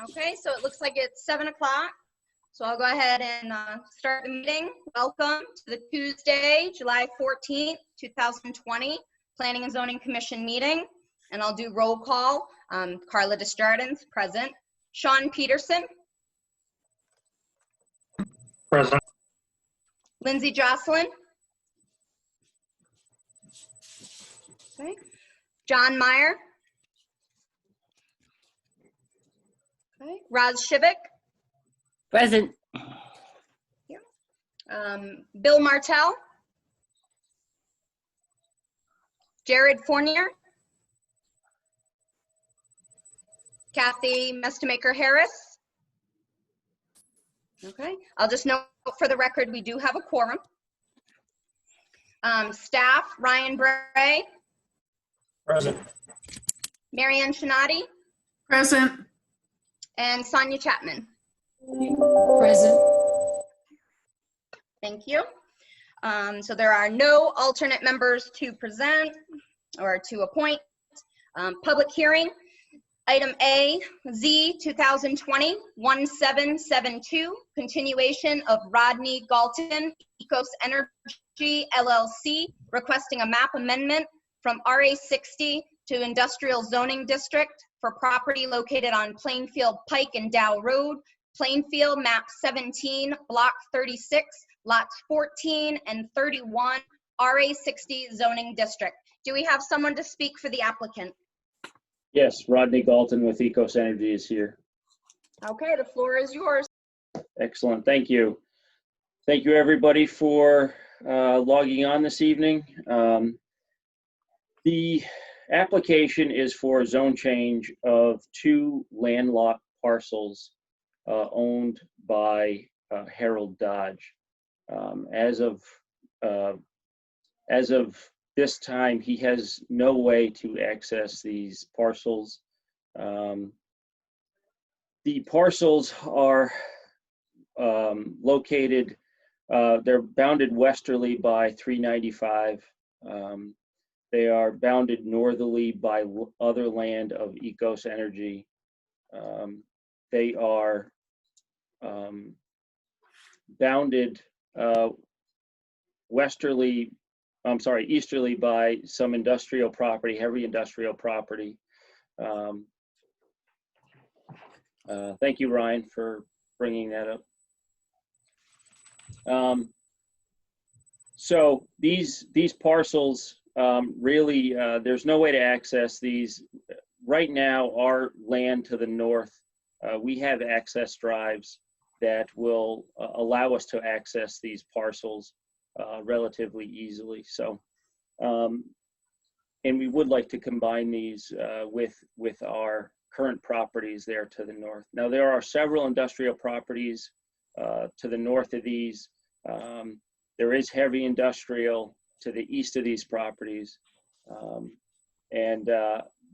Okay, so it looks like it's 7 o'clock. So I'll go ahead and start the meeting. Welcome to the Tuesday, July 14th, 2020 Planning and Zoning Commission meeting. And I'll do roll call. Carla Desjardins, present. Sean Peterson. Present. Lindsay Jocelyn. Okay. John Meyer. Okay. Raz Shivik. Present. Bill Martell. Jared Fournier. Kathy Mestamaker Harris. Okay, I'll just note for the record, we do have a quorum. Staff, Ryan Bray. Present. Marianne Shinati. Present. And Sonia Chapman. Present. Thank you. So there are no alternate members to present or to appoint. Public hearing. Item A, Z 2020-1772, continuation of Rodney Galton, Ecos Energy LLC, requesting a map amendment from RA 60 to Industrial Zoning District for property located on Plainfield Pike and Dow Road, Plainfield, map 17, block 36, lots 14 and 31, RA 60 zoning district. Do we have someone to speak for the applicant? Yes, Rodney Galton with Ecos Energy is here. Okay, the floor is yours. Excellent, thank you. Thank you everybody for logging on this evening. The application is for a zone change of 2 landlocked parcels owned by Harold Dodge. As of this time, he has no way to access these parcels. The parcels are located, they're bounded westerly by 395. They are bounded northerly by other land of Ecos Energy. They are bounded easterly by some industrial property, heavy industrial property. Thank you, Ryan, for bringing that up. So these parcels, really, there's no way to access these. Right now, our land to the north, we have access drives that will allow us to access these parcels relatively easily. So, and we would like to combine these with our current properties there to the north. Now, there are several industrial properties to the north of these. There is heavy industrial to the east of these properties. And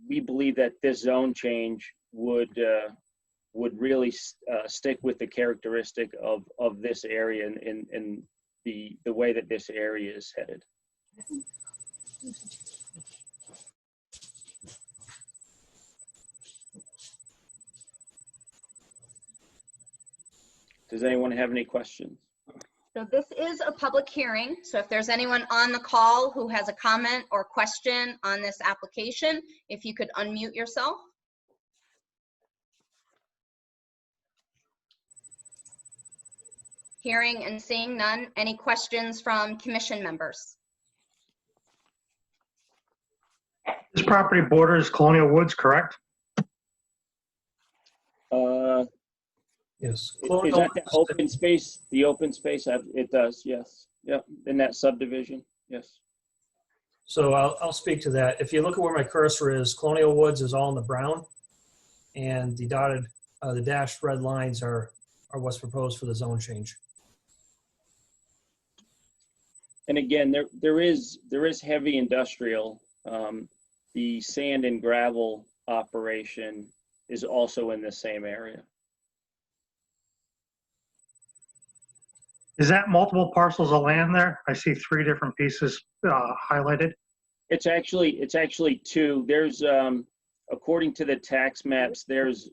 we believe that this zone change would really stick with the characteristic of this area and the way that this area is headed. Does anyone have any questions? So this is a public hearing. So if there's anyone on the call who has a comment or question on this application, if you could unmute yourself. Hearing and seeing none. Any questions from commission members? This property borders Colonial Woods, correct? Yes. Is that the open space? The open space, it does, yes. Yep, in that subdivision, yes. So I'll speak to that. If you look at where my cursor is, Colonial Woods is all in the brown, and the dotted, the dashed red lines are what's proposed for the zone change. And again, there is heavy industrial. The sand and gravel operation is also in the same area. Is that multiple parcels of land there? I see 3 different pieces highlighted. It's actually 2. There's according to the tax maps, there's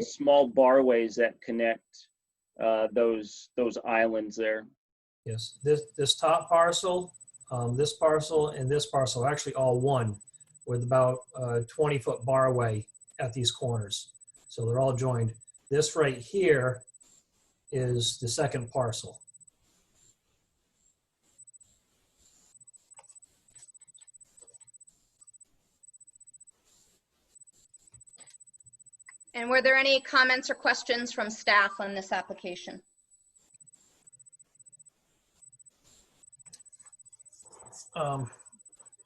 small barways that connect those islands there. Yes, this top parcel, this parcel, and this parcel are actually all one, with about a 20-foot barway at these corners. So they're all joined. This right here is the second parcel. And were there any comments or questions from staff on this application? I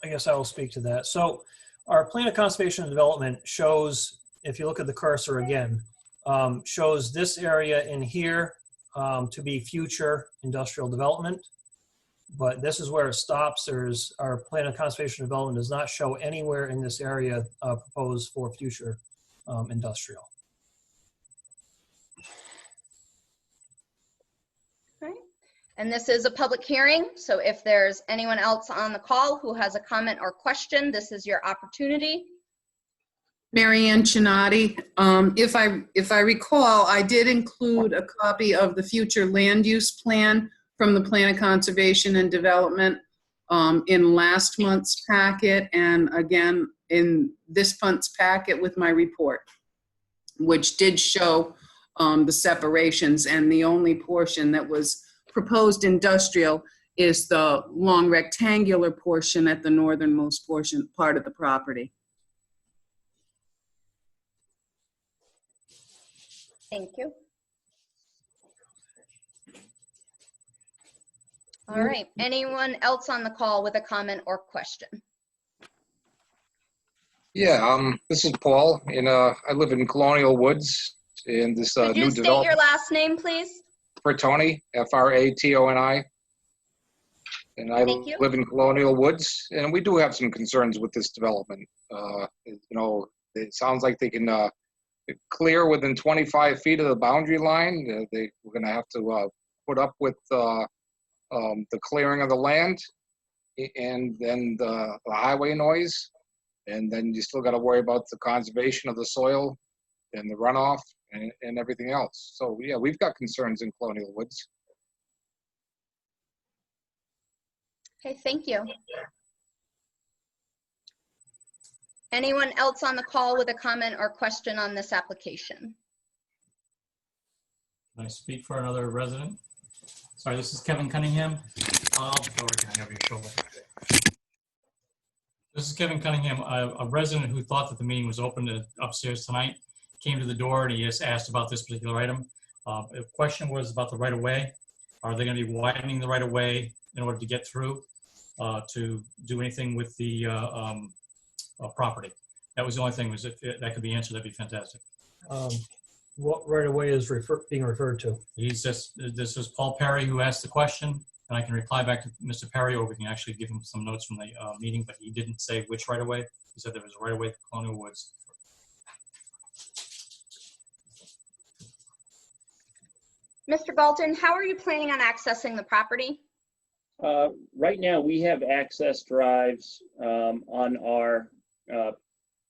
guess I will speak to that. So our plan of conservation and development shows, if you look at the cursor again, shows this area in here to be future industrial development. But this is where it stops. Our plan of conservation and development does not show anywhere in this area proposed for future industrial. Right. And this is a public hearing, so if there's anyone else on the call who has a comment or question, this is your opportunity. Mary Ann Chinati. If I recall, I did include a copy of the future land use plan from the Plan of Conservation and Development in last month's packet, and again in this month's packet with my report, which did show the separations, and the only portion that was proposed industrial is the long rectangular portion at the northernmost part of the property. Thank you. All right, anyone else on the call with a comment or question? Yeah, this is Paul, and I live in Colonial Woods in this Could you new state your development. last name, please? Fratoni, F-R-A-T-O-N-I. And I Thank you. live in Colonial Woods, and we do have some concerns with this development. You know, it sounds like they can clear within 25 feet of the boundary line. We're gonna have to put up with the clearing of the land and then the highway noise. And then you still got to worry about the conservation of the soil and the runoff and everything else. So yeah, we've got concerns in Colonial Woods. Okay, thank you. Anyone else on the call with a comment or question on this application? Can I speak for another resident? Sorry, this is Kevin Cunningham. I'll go right over your shoulder. This is Kevin Cunningham, a resident who thought that the meeting was open upstairs tonight, came to the door and he just asked about this particular item. The question was about the right-of-way. Are they going to be widening the right-of-way in order to get through to do anything with the property? That was the only thing. Was if that could be answered, that'd be fantastic. What right away is being referred to? This is Paul Perry who asked the question, and I can reply back to Mr. Perry, or we can actually give him some notes from the meeting, but he didn't say which right away. He said there was a right away to Colonial Woods. Mr. Galton, how are you planning on accessing the property? Right now, we have access drives on our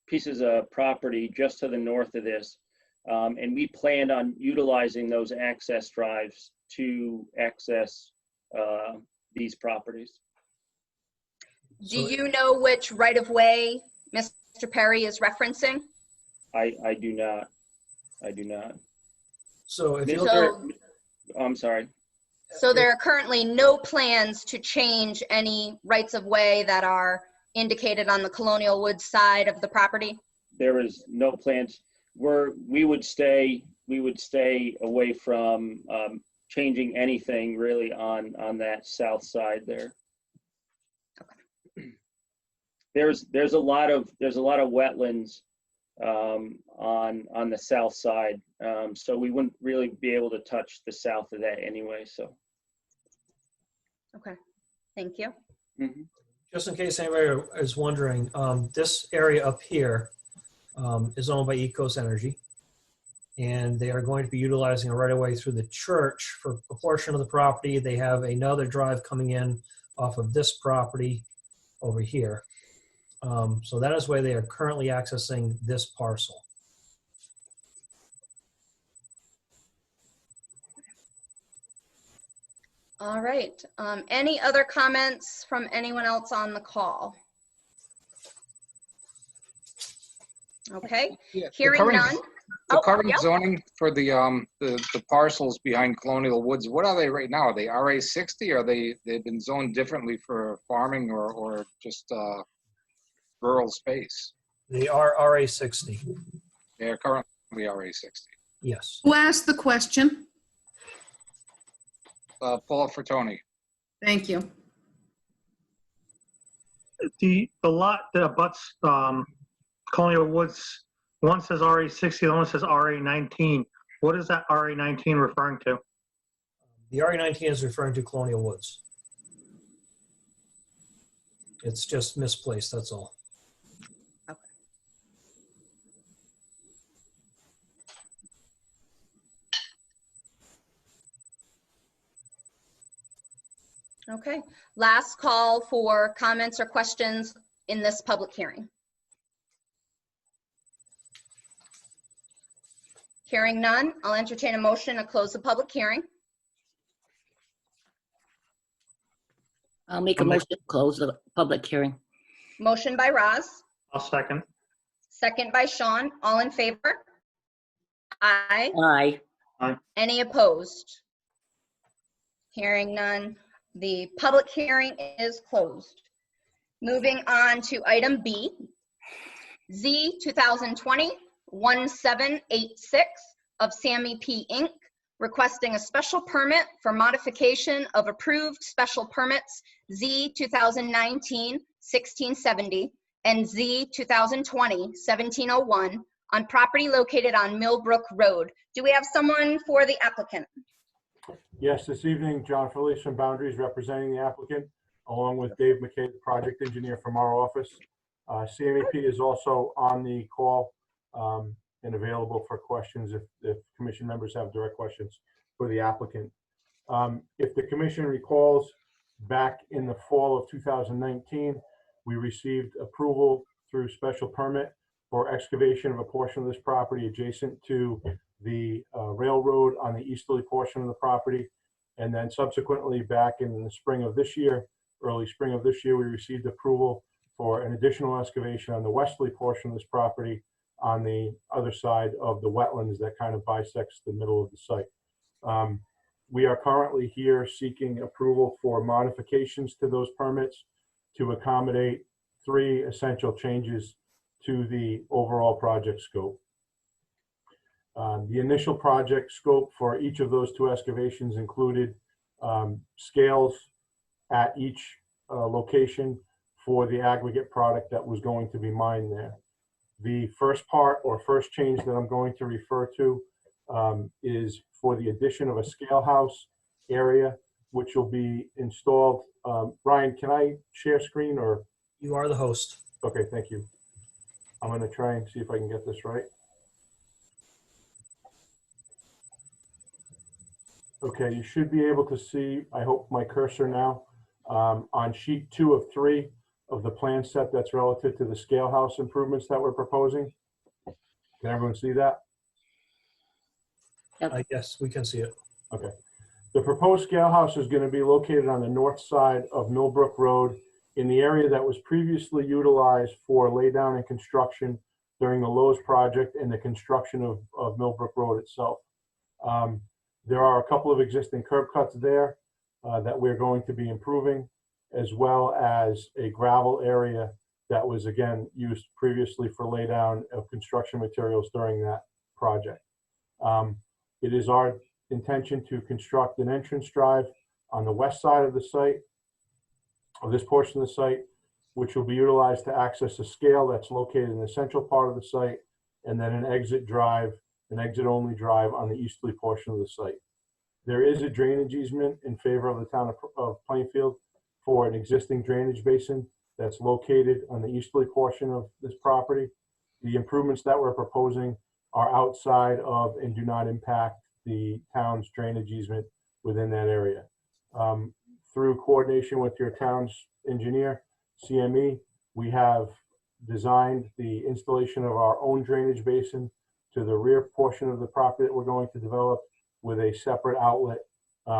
pieces of property just to the north of this. And we plan on utilizing those access drives to access these properties. Do you know which right-of-way Mr. Perry is referencing? I do not. I do not. So if you look So, I'm sorry. so there are currently no plans to change any rights-of-way that are indicated on the Colonial Woods side of the property? There is no plans. We would stay away from changing anything really on that south side there. Okay. There's a lot of wetlands on the south side, so we wouldn't really be able to touch the south of that anyway. So. Okay, thank you. Mm-hmm. Just in case anybody is wondering, this area up here is owned by Ecos Energy, and they are going to be utilizing a right-of-way through the church for a portion of the property. They have another drive coming in off of this property over here. So that is why they are currently accessing this parcel. All right. Any other comments from anyone else on the call? Okay, Yeah, hearing none. The Oh, current yep. zoning for the parcels behind Colonial Woods, what are they right now? Are they RA 60? Are they've been zoned differently for farming or just rural space? They are RA 60. They're currently RA 60. Yes. Who asked the question? Paul Fertoni. Thank you. The lot that abuts Colonial Woods, one says RA 60, the other one says RA 19. What is that RA 19 referring to? The RA 19 is referring to Colonial Woods. It's just misplaced, that's all. Okay, last call for comments or questions in this public hearing. Hearing none, I'll entertain a motion to close the public hearing. I'll make a motion to close the public hearing. Motion by Roz, I'll second. second by Sean. All in favor? Aye. Aye. Any opposed? Hearing none, the public hearing is closed. Moving on to item B, Z 2020-1786 of Sammy P. Inc., requesting a special permit for modification of approved special permits Z 2019-1670 and Z 2020-1701 on property located on Millbrook Road. Do we have someone for the applicant? Yes, this evening, John Felice from Boundaries representing the applicant, along with Dave McKay, the project engineer from our office. CMAP is also on the call and available for questions if commission members have direct questions for the applicant. If the commission recalls, back in the fall of 2019, we received approval through special permit for excavation of a portion of this property adjacent to the railroad on the easterly portion of the property. And then subsequently back in the spring of this year, early spring of this year, we received approval for an additional excavation on the westerly portion of this property on the other side of the wetlands that kind of bisects the middle of the site. We are currently here seeking approval for modifications to those permits to accommodate 3 essential changes to the overall project scope. The initial project scope for each of those 2 excavations included scales at each location for the aggregate product that was going to be mined there. The first part or first change that I'm going to refer to is for the addition of a scale house area, which will be installed. Brian, can I share screen or? You are the host. Okay, thank you. I'm going to try and see if I can get this right. Okay, you should be able to see, I hope, my cursor now on sheet 2 of 3 of the plan set that's relative to the scale house improvements that we're proposing. Can everyone see that? Yes, we can see it. Okay. The proposed scale house is going to be located on the north side of Millbrook Road in the area that was previously utilized for laydown and construction during the Lowe's project and the construction of Millbrook Road itself. There are a couple of existing curb cuts there that we're going to be improving, as well as a gravel area that was again used previously for laydown of construction materials during that project. It is our intention to construct an entrance drive on the west side of the site, of this portion of the site, which will be utilized to access a scale that's located in the central part of the site, and then an exit drive, an exit-only drive on the easterly portion of the site. There is a drainage easement in favor of the town of Plainfield for an existing drainage basin that's located on the easterly portion of this property. The improvements that we're proposing are outside of and do not impact the town's drainage easement within that area. Through coordination with your town's engineer, CME, we have designed the installation of our own drainage basin to the rear portion of the property that we're going to develop with a separate outlet,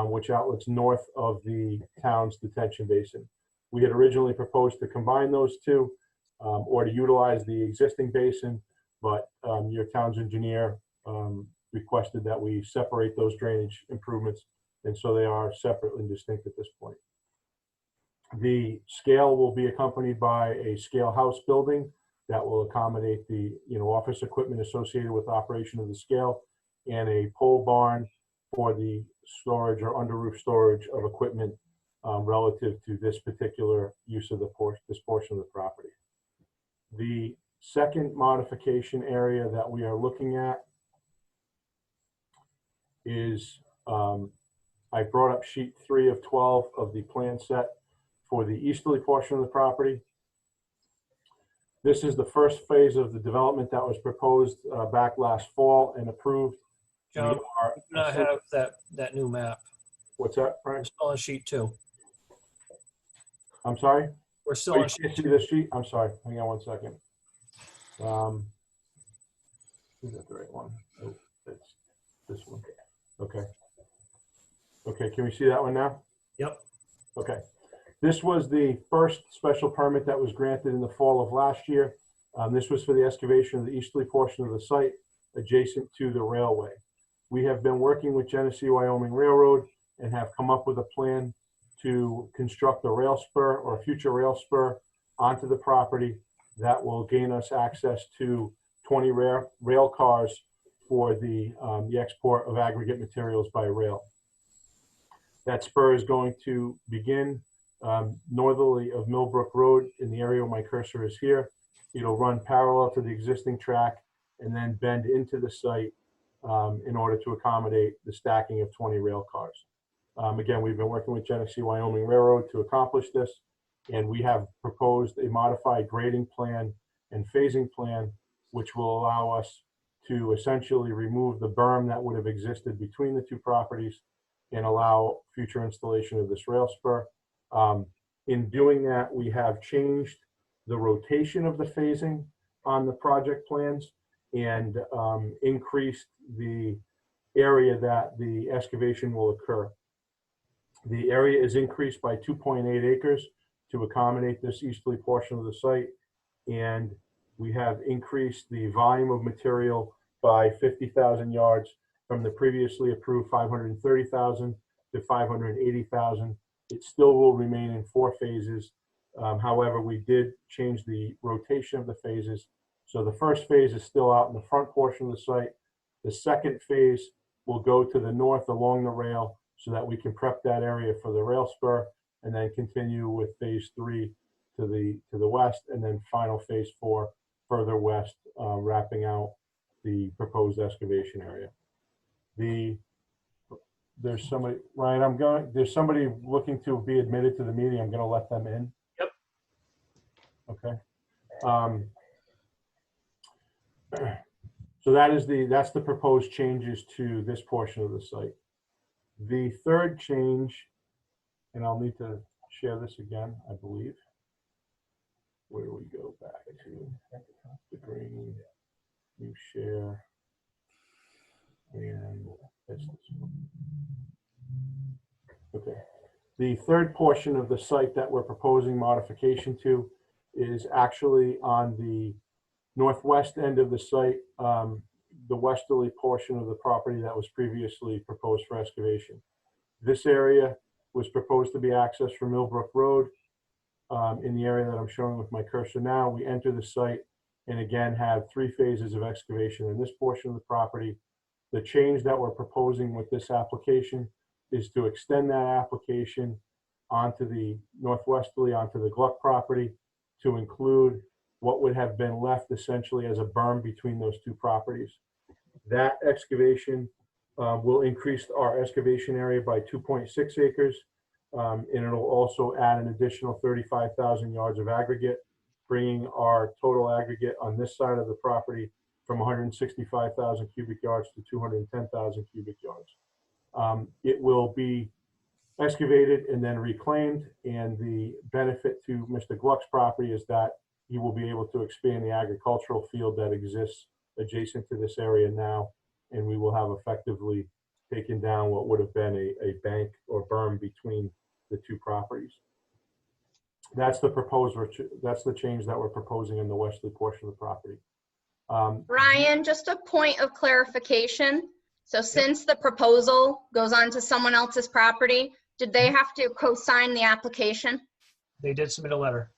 which outlets north of the town's detention basin. We had originally proposed to combine those two or to utilize the existing basin, but your town's engineer requested that we separate those drainage improvements, and so they are separate and distinct at this point. The scale will be accompanied by a scale house building that will accommodate the office equipment associated with operation of the scale, and a pole barn for the storage or under roof storage of equipment relative to this particular use of this portion of the property. The second modification area that we are looking at is, I brought up sheet 3 of 12 of the plan set for the easterly portion of the property. This is the first phase of the development that was proposed back last fall and approved. John, we do not have that new map. What's that, Brian? We're still on sheet 2. I'm sorry? We're still Oh, you on sheet can't see this sheet? I'm sorry. Hang on one second. Is that the right one? Oh, that's this one. Okay. Okay, can we see that one now? Yep. Okay. This was the first special permit that was granted in the fall of last year. This was for the excavation of the easterly portion of the site adjacent to the railway. We have been working with Genesee Wyoming Railroad and have come up with a plan to construct a rail spur or a future rail spur onto the property that will gain us access to 20 rail cars for the export of aggregate materials by rail. That spur is going to begin northerly of Millbrook Road in the area where my cursor is here. It'll run parallel to the existing track and then bend into the site in order to accommodate the stacking of 20 rail cars. Again, we've been working with Genesee Wyoming Railroad to accomplish this, and we have proposed a modified grading plan and phasing plan, which will allow us to essentially remove the berm that would have existed between the two properties and allow future installation of this rail spur. In doing that, we have changed the rotation of the phasing on the project plans and increased the area that the excavation will occur. The area is increased by 2.8 acres to accommodate this easterly portion of the site, and we have increased the volume of material by 50,000 yards from the previously approved 530,000 to 580,000. It still will remain in 4 phases. However, we did change the rotation of the phases. So the first phase is still out in the front portion of the site. The second phase will go to the north along the rail so that we can prep that area for the rail spur, and then continue with phase 3 to the west, and then final phase 4 further west, wrapping out the proposed excavation area. There's somebody, Ryan, there's somebody looking to be admitted to the meeting. I'm going to let them in. Yep. Okay. So that's the proposed changes to this portion of the site. The third change, and I'll need to share this again, I believe. Where do we go back to? The green, new share, and this one. Okay. The third portion of the site that we're proposing modification to is actually on the northwest end of the site, the westerly portion of the property that was previously proposed for excavation. This area was proposed to be accessed from Millbrook Road. In the area that I'm showing with my cursor now, we enter the site and again have 3 phases of excavation in this portion of the property. The change that we're proposing with this application is to extend that application onto the northwesterly, onto the Gluck property, to include what would have been left essentially as a berm between those 2 properties. That excavation will increase our excavation area by 2.6 acres, and it'll also add an additional 35,000 yards of aggregate, bringing our total aggregate on this side of the property from 165,000 cubic yards to 210,000 cubic yards. It will be excavated and then reclaimed, and the benefit to Mr. Gluck's property is that he will be able to expand the agricultural field that exists adjacent to this area now, and we will have effectively taken down what would have been a bank or berm between the two properties. That's the that's the change that we're proposing in the westerly portion of the property. Ryan, just a point of clarification. So since the proposal goes on to someone else's property, did they have to co-sign the application? They did submit a letter.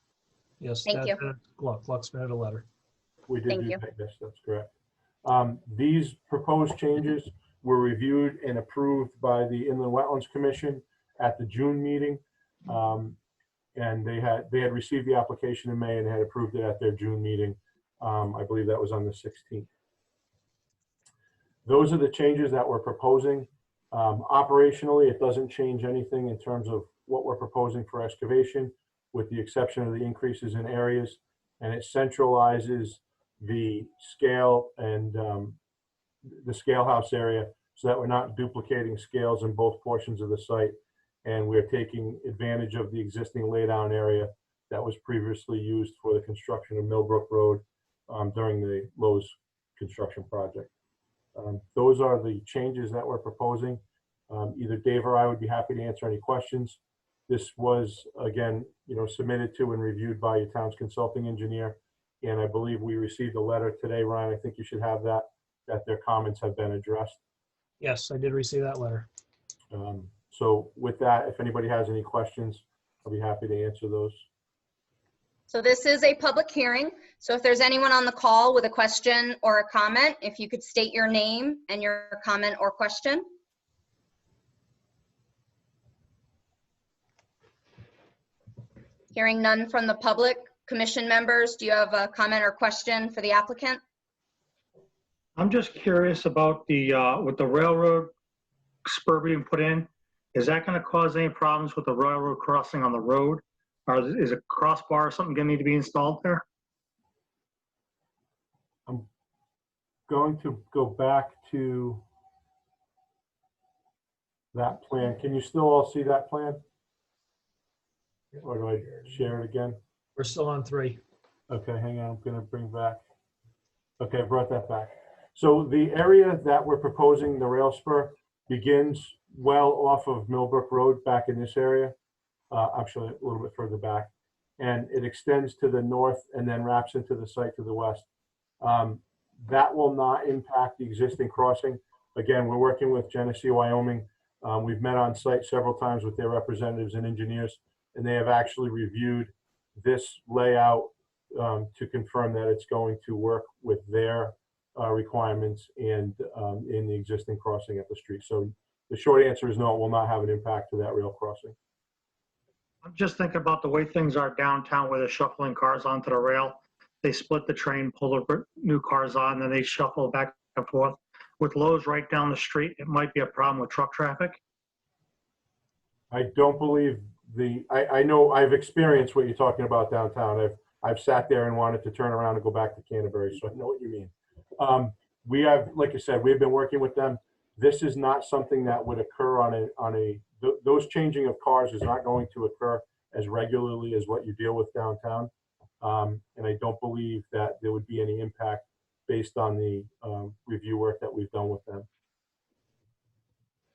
Yes. Thank you. Gluck submitted a letter. We did Thank do you. that, yes, that's correct. These proposed changes were reviewed and approved by the Inland Wetlands Commission at the June meeting. And they had received the application in May and had approved it at their June meeting. I believe that was on the 16th. Those are the changes that we're proposing. Operationally, it doesn't change anything in terms of what we're proposing for excavation, with the exception of the increases in areas, and it centralizes the scale and the scale house area so that we're not duplicating scales in both portions of the site, and we're taking advantage of the existing laydown area that was previously used for the construction of Millbrook Road during the Lowe's construction project. Those are the changes that we're proposing. Either Dave or I would be happy to answer any questions. This was, again, submitted to and reviewed by your town's consulting engineer. And I believe we received a letter today, Ryan. I think you should have that their comments have been addressed. Yes, I did receive that letter. So with that, if anybody has any questions, I'll be happy to answer those. So this is a public hearing. So if there's anyone on the call with a question or a comment, if you could state your name and your comment or question. Hearing none from the public. Commission members, do you have a comment or question for the applicant? I'm just curious about the, with the railroad spur being put in, is that going to cause any problems with the railroad crossing on the road? Or is a crossbar or something going to need to be installed there? I'm going to go back to that plan. Can you still all see that plan? Or do I share it again? We're still on 3. Okay, hang on, I'm gonna bring back. Okay, I brought that back. So the area that we're proposing, the rail spur, begins well off of Millbrook Road back in this area. Actually, a little bit further back. And it extends to the north and then wraps into the site to the west. That will not impact the existing crossing. Again, we're working with Genesee, Wyoming. We've met on site several times with their representatives and engineers, and they have actually reviewed this layout to confirm that it's going to work with their requirements and in the existing crossing at the street. So the short answer is no, it will not have an impact to that rail crossing. I'm just thinking about the way things are downtown where they're shuffling cars onto the rail. They split the train, pull the new cars on, then they shuffle back and forth. With Lowe's right down the street, it might be a problem with truck traffic. I don't believe I know I've experienced what you're talking about downtown. I've sat there and wanted to turn around and go back to Canterbury, so I know what you mean. We have, like I said, we've been working with them. This is not something that would occur those changing of cars is not going to occur as regularly as what you deal with downtown. And I don't believe that there would be any impact based on the review work that we've done with them.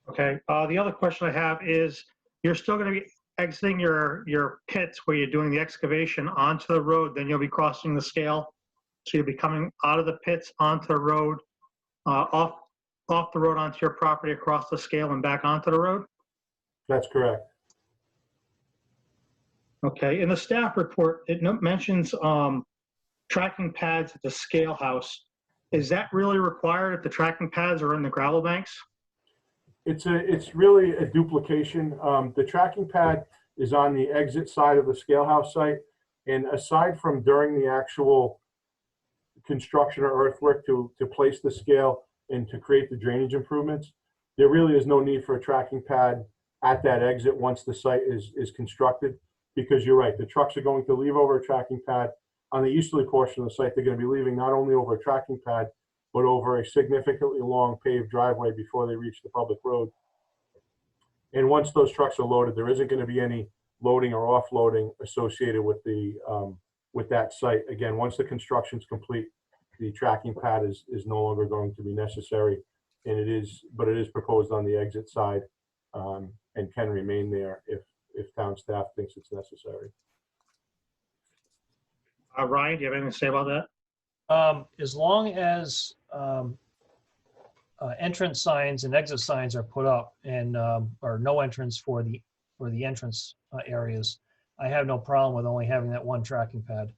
Okay, the other question I have is, you're still going to be exiting your pits where you're doing the excavation onto the road, then you'll be crossing the scale. So you'll be coming out of the pits onto the road, off the road onto your property, across the scale and back onto the road? That's correct. Okay, in the staff report, it mentions tracking pads at the scale house. Is that really required if the tracking pads are in the gravel banks? It's really a duplication. The tracking pad is on the exit side of the scale house site. And aside from during the actual construction or earthwork to place the scale and to create the drainage improvements, there really is no need for a tracking pad at that exit once the site is constructed, because you're right, the trucks are going to leave over a tracking pad. On the easterly portion of the site, they're going to be leaving not only over a tracking pad, but over a significantly long paved driveway before they reach the public road. And once those trucks are loaded, there isn't going to be any loading or offloading associated with the with that site. Again, once the construction's complete, the tracking pad is no longer going to be necessary. And it is proposed on the exit side, and can remain there if town staff thinks it's necessary. Ryan, do you have anything to say about that? As long as entrance signs and exit signs are put up and or no entrance for the entrance areas, I have no problem with only having that one tracking pad.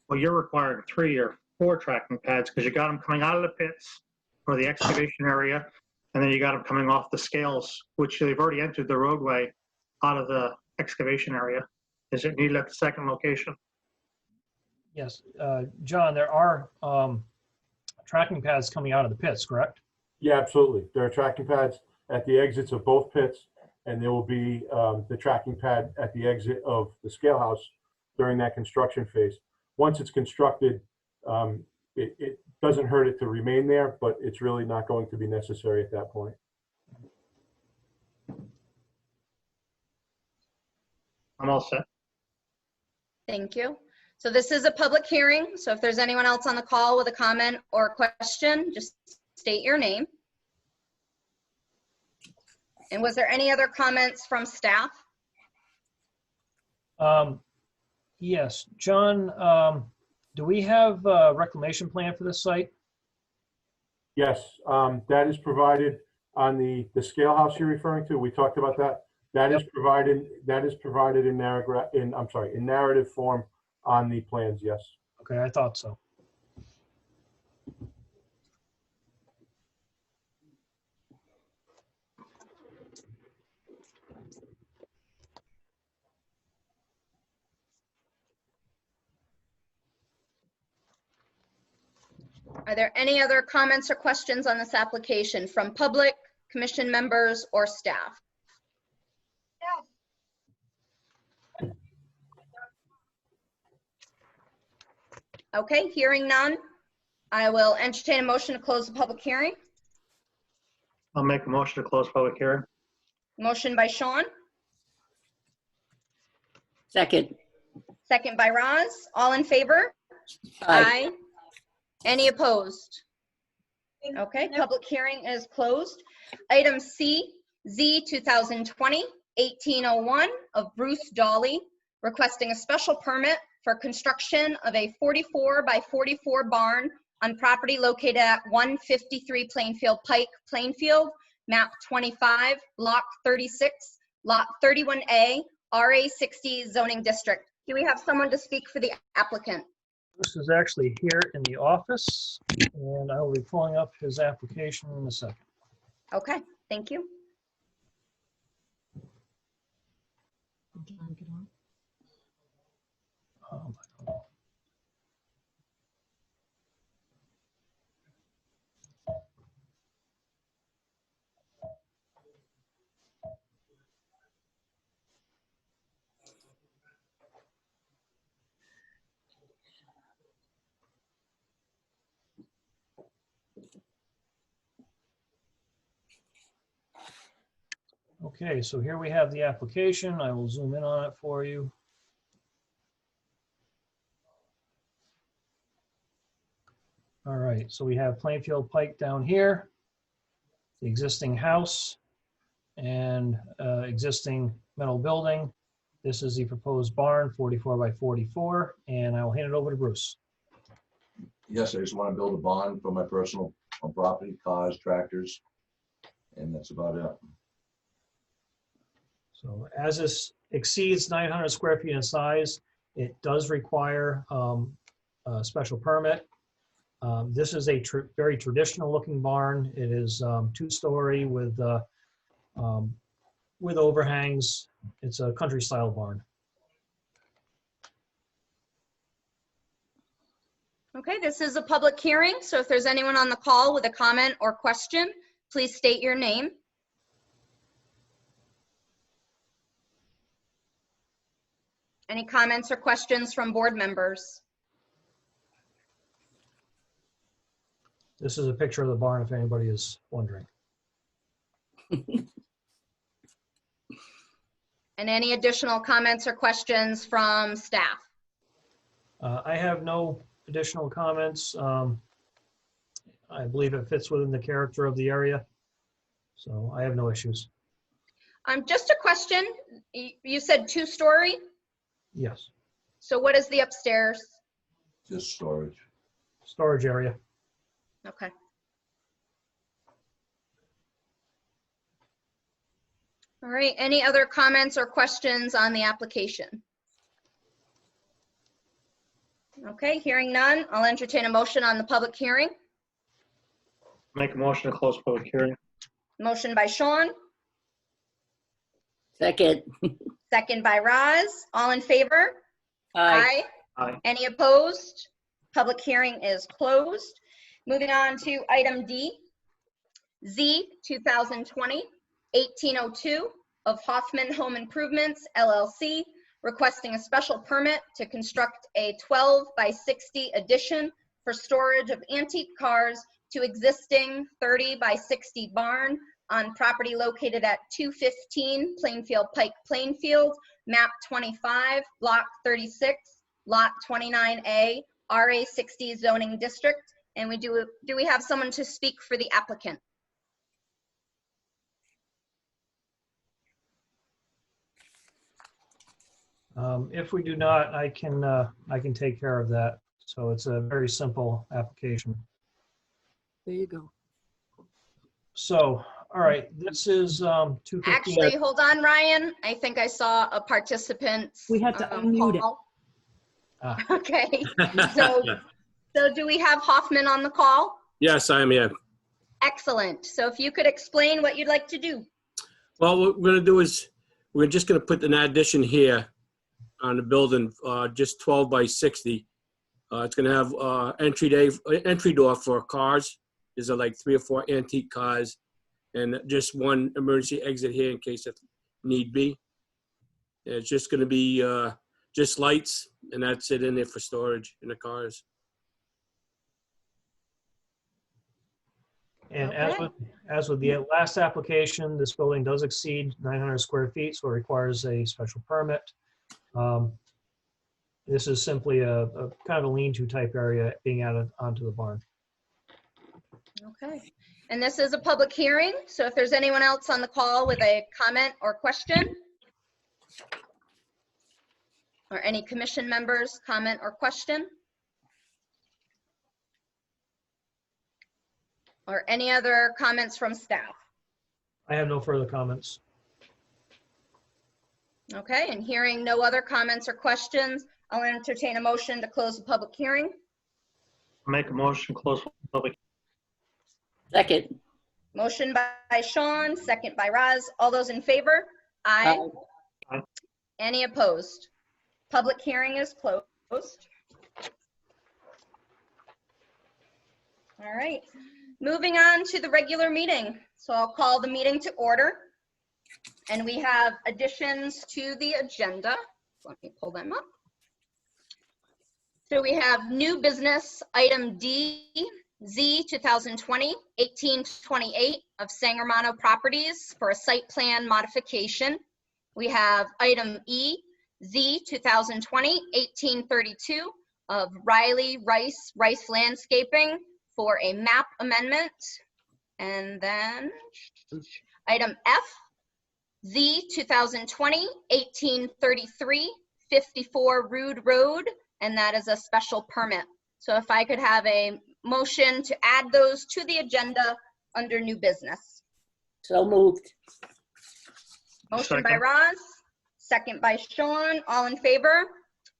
Well, you're requiring 3 or 4 tracking pads because you got them coming out of the pits for the excavation area, and then you got them coming off the scales, which they've already entered the roadway out of the excavation area. Does it need a second location? Yes, John, there are tracking pads coming out of the pits, correct? Yeah, absolutely. There are tracking pads at the exits of both pits, and there will be the tracking pad at the exit of the scale house during that construction phase. Once it's constructed, it doesn't hurt it to remain there, but it's really not going to be necessary at that point. I'm all set. Thank you. So this is a public hearing, so if there's anyone else on the call with a comment or a question, just state your name. And was there any other comments from staff? Yes, John, do we have a reclamation plan for this site? Yes, that is provided on the scale house you're referring to. We talked about that. That is provided in narrative form on the plans, yes. Okay, I thought so. Are there any other comments or questions on this application from public, commission members, or staff? Okay, hearing none, I will entertain a motion to close the public hearing. I'll make a motion to close public hearing. Motion by Sean, Second. second by Roz. All in favor? Aye. Any opposed? Okay, public hearing is closed. Item C, Z 2020-1801 of Bruce Dolly, requesting a special permit for construction of a 44 by 44 barn on property located at 153 Plainfield Pike, Plainfield, map 25, block 36, lot 31A, RA60 zoning district. Do we have someone to speak for the applicant? This is actually here in the office, and I will be pulling up his application in a second. Okay, thank you. I don't know. Okay, so here we have the application. I will zoom in on it for you. All right, so we have Plainfield Pike down here, the existing house and existing metal building. This is the proposed barn, 44 by 44, and I will hand it over to Bruce. Yes, I just want to build a barn for my personal property, cars, tractors, and that's about it. So as this exceeds 900 square feet in size, it does require a special permit. This is a very traditional looking barn. It is 2-story with overhangs. It's a country style barn. Okay, this is a public hearing, so if there's anyone on the call with a comment or question, please state your name. Any comments or questions from board members? This is a picture of the barn if anybody is wondering. And any additional comments or questions from staff? I have no additional comments. I believe it fits within the character of the area, so I have no issues. Just a question. You said 2-story. Yes, So what is the upstairs? Just storage. storage area. Okay. All right, any other comments or questions on the application? Okay, hearing none, I'll entertain a motion on the public hearing. Make a motion to close public hearing. Motion by Sean, Second. second by Roz. All in favor? Aye. Aye. Any opposed? Public hearing is closed. Moving on to item D. Z 2020-1802 of Hoffman Home Improvements LLC, requesting a special permit to construct a 12 by 60 addition for storage of antique cars to existing 30 by 60 barn on property located at 215 Plainfield Pike, Plainfield, map 25, block 36, lot 29A, RA 60 zoning district. And do we have someone to speak for the applicant? If we do not, I can take care of that. So it's a very simple application. There you go. So, all right, this is 215. Actually, hold on, Ryan. I think I saw a participant. We had to unmute it. call. Ah. Okay, so do we have Hoffman on the call? Yes, I am here. Excellent. So if you could explain what you'd like to do. Well, what we're gonna do is, we're just gonna put an addition here on the building, just 12 by 60. It's gonna have entry door for cars. There's like 3 or 4 antique cars and just one emergency exit here in case if need be. And it's just gonna be just lights, and that's it in there for storage in the cars. And Okay. as with the last application, this building does exceed 900 square feet, so it requires a special permit. This is simply a kind of a lean-to type area being added onto the barn. Okay. And this is a public hearing, so if there's anyone else on the call with a comment or question, or any commission members, comment or question, or any other comments from staff. I have no further comments. Okay, and hearing no other comments or questions, I'll entertain a motion to close the public hearing. Make a motion to close public. Second. Motion by Sean, second by Roz. All those in favor? Aye. Aye. Any opposed? Public hearing is closed. All right, moving on to the regular meeting. So I'll call the meeting to order. And we have additions to the agenda. Let me pull them up. So we have new business, item D, Z 2020-1828 of Sangermano Properties for a site plan modification. We have item E, Z 2020-1832 of Riley Rice Landscaping for a map amendment. And then item F, Z 2020-1833, 54 Rude Road, and that is a special permit. So if I could have a motion to add those to the agenda under new business. So moved. Motion by Second. Roz, second by Sean. All in favor?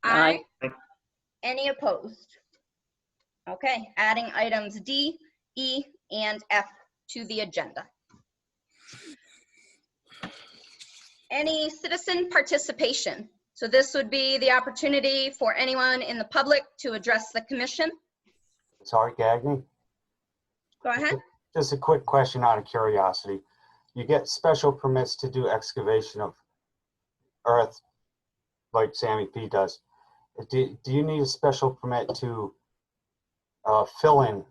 Aye. Any opposed? Okay, adding items D, E, and F to the agenda. Any citizen participation? So this would be the opportunity for anyone in the public to address the commission. Sorry, Gagny. Go ahead. Just a quick question out of curiosity. You get special permits to do excavation of earth like Sammy P does. Do you need a special permit to fill in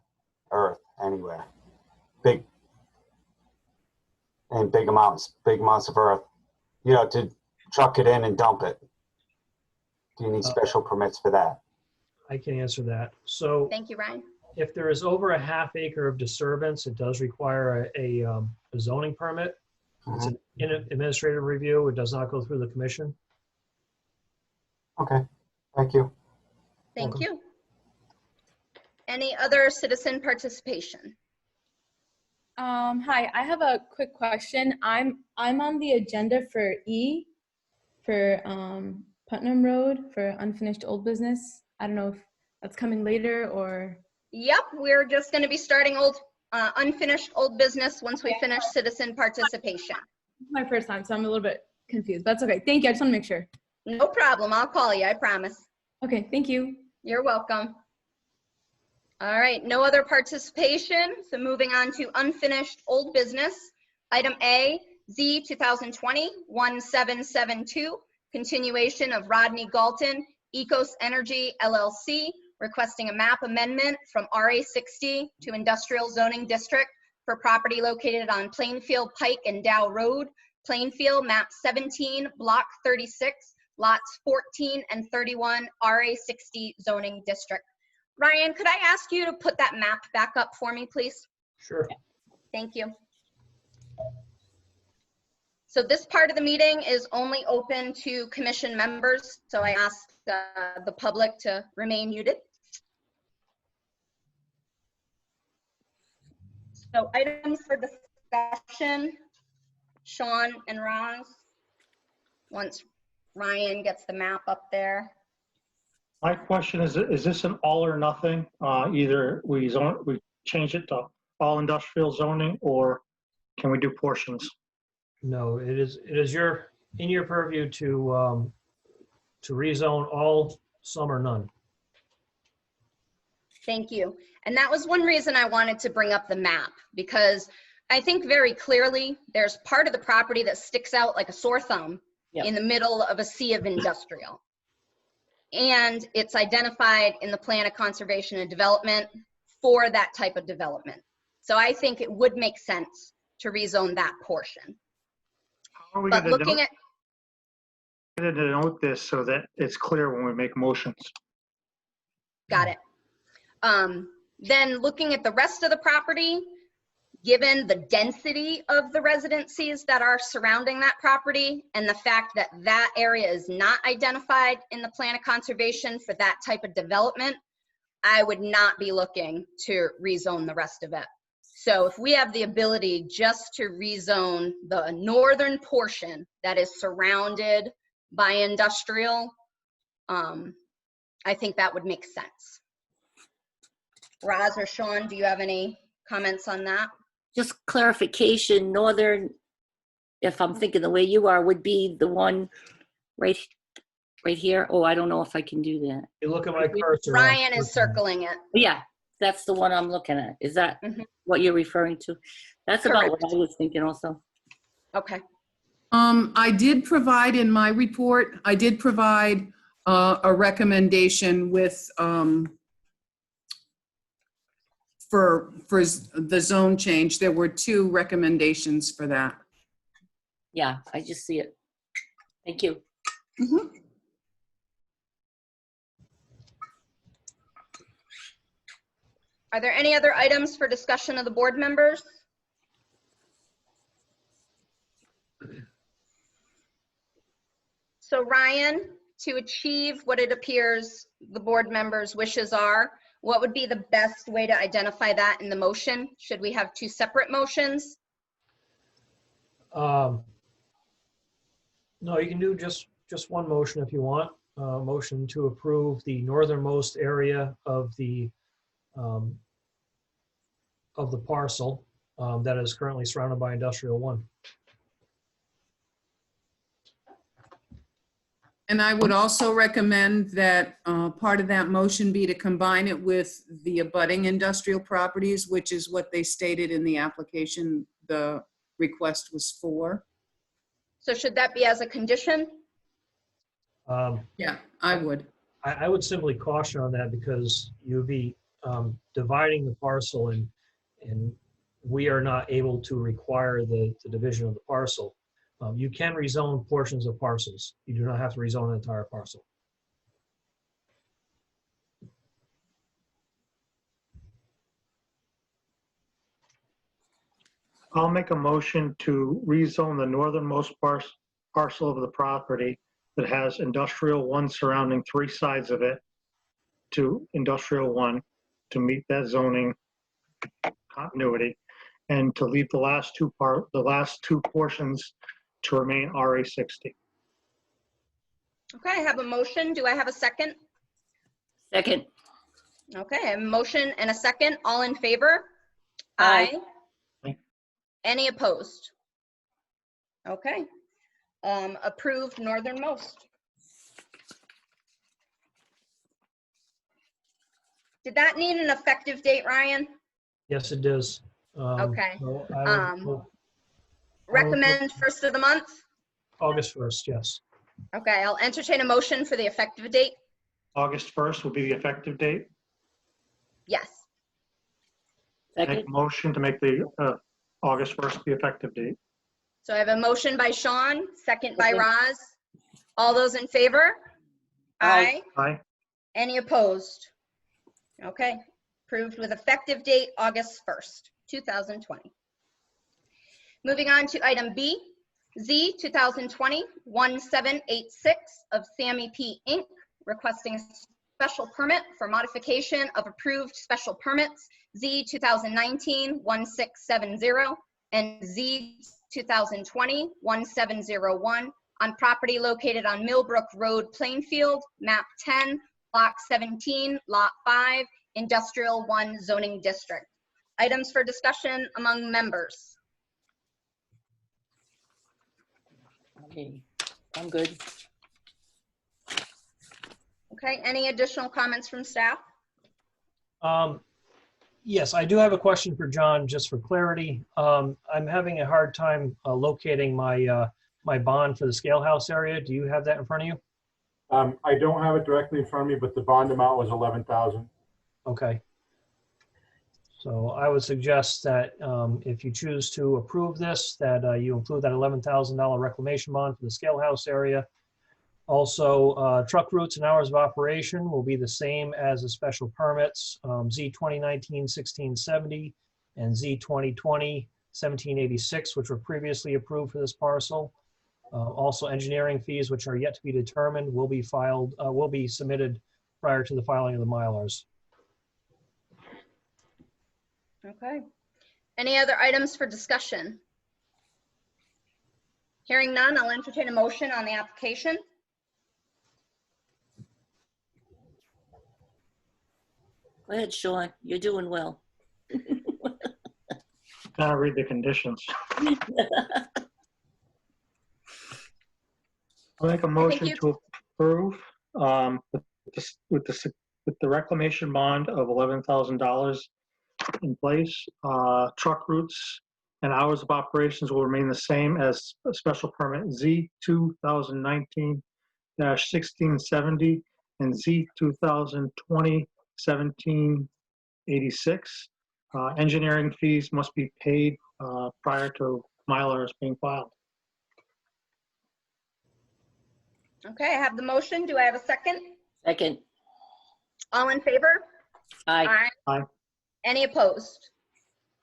earth anywhere? Big amounts of earth, you know, to truck it in and dump it? Do you need special permits for that? I can answer that. So Thank you, Ryan. if there is over a half acre of disturbance, it does require a zoning permit. It's an administrative review. It does not go through the commission. Okay, thank you. Thank Welcome. you. Any other citizen participation? Hi, I have a quick question. I'm on the agenda for E, for Putnam Road for unfinished old business. I don't know if that's coming later or. Yep, we're just going to be starting unfinished old business once we finish citizen participation. This is my first time, so I'm a little bit confused. That's okay. Thank you. I just want to make sure. No problem. I'll call you. I promise. Okay, thank you. You're welcome. All right, no other participation. So moving on to unfinished old business. Item A, Z 2020-1772, continuation of Rodney Galton, Ecos Energy LLC, requesting a map amendment from RA 60 to Industrial Zoning District for property located on Plainfield Pike and Dow Road, Plainfield, map 17, block 36, lots 14 and 31, RA 60 zoning district. Ryan, could I ask you to put that map back up for me, please? Sure. Thank you. So this part of the meeting is only open to commission members, so I ask the public to remain muted. So items for discussion, Sean and Roz, once Ryan gets the map up there. My question is this an all or nothing? Either we change it to all industrial zoning, or can we do portions? No, it is in your purview to rezone all, some or none. Thank you. And that was one reason I wanted to bring up the map, because I think very clearly there's part of the property that sticks out like a sore thumb in the middle of a sea of industrial. And it's identified in the plan of conservation and development for that type of development. So I think it would make sense to rezone that portion. How are we But going to denote this so that it's clear when we make motions? Got it. Then looking at the rest of the property, given the density of the residencies that are surrounding that property and the fact that that area is not identified in the plan of conservation for that type of development, I would not be looking to rezone the rest of it. So if we have the ability just to rezone the northern portion that is surrounded by industrial, I think that would make sense. Roz or Sean, do you have any comments on that? Just clarification, northern, if I'm thinking the way you are, would be the one right here. Oh, I don't know if I can do that. You look at my cursor. Ryan is circling it. Yeah, that's the one I'm looking at. Is that what you're referring to? That's about what I was thinking also. Okay. I did provide in my report, I did provide a recommendation with for the zone change. There were 2 recommendations for that. Yeah, I just see it. Thank you. Are there any other items for discussion of the board members? So Ryan, to achieve what it appears the board members' wishes are, what would be the best way to identify that in the motion? Should we have 2 separate motions? No, you can do just one motion if you want. Motion to approve the northernmost area of the parcel that is currently surrounded by Industrial 1. And I would also recommend that part of that motion be to combine it with the abutting industrial properties, which is what they stated in the application the request was for. So should that be as a condition? Yeah, I would. I would simply caution on that because you'd be dividing the parcel and we are not able to require the division of the parcel. You can rezone portions of parcels. You do not have to rezone an entire parcel. I'll make a motion to rezone the northernmost parcel of the property that has industrial 1 surrounding 3 sides of it to industrial 1 to meet that zoning continuity, and to leave the last two portions to remain RA 60. Okay, I have a motion. Do I have a second? Second. Okay, I have a motion and a second. All in favor? Aye. Aye. Any opposed? Okay. Approved northernmost. Did that need an effective date, Ryan? Yes, it does. Okay. So I would- Recommend first of the month? August 1st, yes. Okay, I'll entertain a motion for the effective date. August 1st will be the effective date. Yes. Make Second. a motion to make the August 1st the effective date. So I have a motion by Sean, second by Okay. Roz. All those in favor? Aye. Aye. Any opposed? Okay, approved with effective date August 1st, 2020. Moving on to item B, Z 2020-1786 of Sammy P. Inc., requesting a special permit for modification of approved special permits Z 2019-1670 and Z 2020-1701 on property located on Millbrook Road, Plainfield, map 10, block 17, lot 5, industrial 1 zoning district. Items for discussion among members. Okay, I'm good. Okay, any additional comments from staff? Yes, I do have a question for John, just for clarity. I'm having a hard time locating my my bond for the scale house area. Do you have that in front of you? I don't have it directly in front of me, but the bond amount was 11,000. Okay. So I would suggest that if you choose to approve this, that you include that $11,000 reclamation bond for the scale house area. Also, truck routes and hours of operation will be the same as the special permits, Z 2019-1670 and Z 2020-1786, which were previously approved for this parcel. Also, engineering fees, which are yet to be determined, will be submitted prior to the filing of the Mylars. Okay. Any other items for discussion? Hearing none, I'll entertain a motion on the application. Go ahead, Sean. You're doing well. Gotta read the conditions. I'll make a motion to approve with the reclamation bond of $11,000 in place. Truck routes and hours of operations will remain the same as a special permit Z 2019-1670 and Z 2020-1786. Engineering fees must be paid prior to Mylars being filed. Okay, I have the motion. Do I have a second? Second. All in favor? Aye. Aye. Any opposed?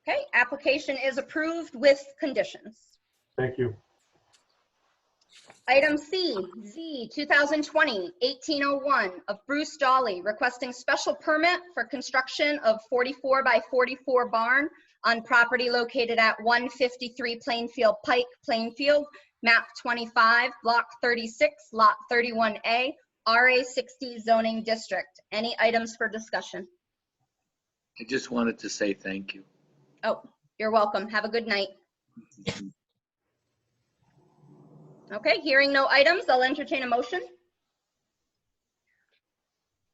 Okay, application is approved with conditions. Thank you. Item C, Z 2020-1801 of Bruce Dolly, requesting special permit for construction of 44 by 44 barn on property located at 153 Plainfield Pike, Plainfield, map 25, block 36, lot 31A, RA 60 zoning district. Any items for discussion? I just wanted to say thank you. Oh, you're welcome. Have a good night. Okay, hearing no items, I'll entertain a motion.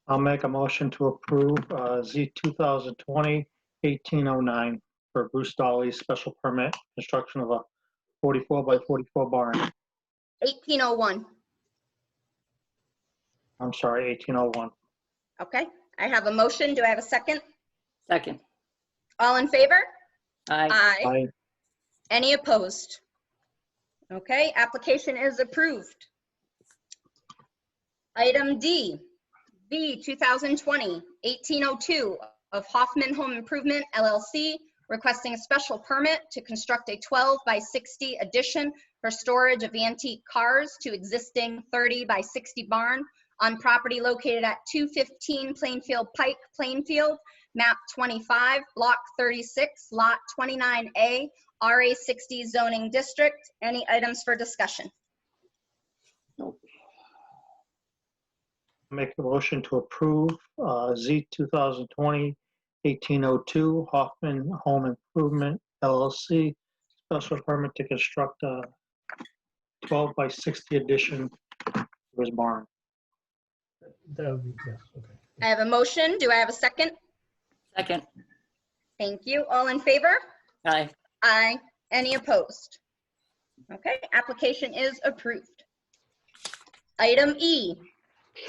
I'll make a motion to approve Z 2020-1809 for Bruce Dolly's special permit construction of a 44 by 44 barn. 1801. I'm sorry, 1801. Okay, I have a motion. Do I have a second? Second. All in favor? Aye. Aye. Aye. Any opposed? Okay, application is approved. Item D, V 2020-1802 of Hoffman Home Improvement LLC, requesting a special permit to construct a 12 by 60 addition for storage of antique cars to existing 30 by 60 barn on property located at 215 Plainfield Pike, Plainfield, map 25, block 36, lot 29A, RA 60 zoning district. Any items for discussion? Make a motion to approve Z 2020-1802 Hoffman Home Improvement LLC special permit to construct a 12 by 60 addition to his barn. That would be, yeah, okay. I have a motion. Do I have a second? Second. Thank you. All in favor? Aye. Aye. Any opposed? Okay, application is approved. Item E,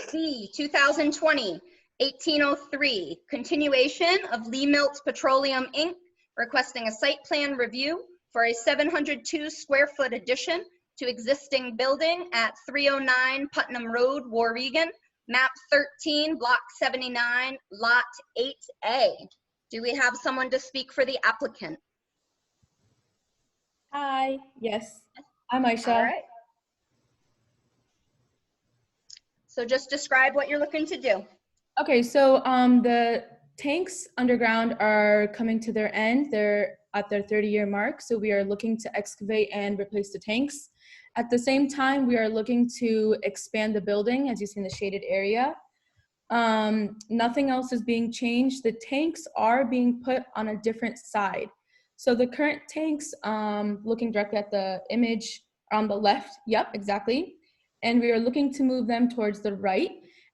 C 2020-1803, continuation of Lee Milts Petroleum Inc., requesting a site plan review for a 702 square foot addition to existing building at 309 Putnam Road, Warregan, map 13, block 79, lot 8A. Do we have someone to speak for the applicant? Hi. Yes. I'm All Aisha. right. So just describe what you're looking to do. Okay, so the tanks underground are coming to their end. They're at their 30-year mark, so we are looking to excavate and replace the tanks. At the same time, we are looking to expand the building, as you see in the shaded area. Nothing else is being changed. The tanks are being put on a different side. So the current tanks, looking directly at the image on the left, yep, exactly. And we are looking to move them towards the right.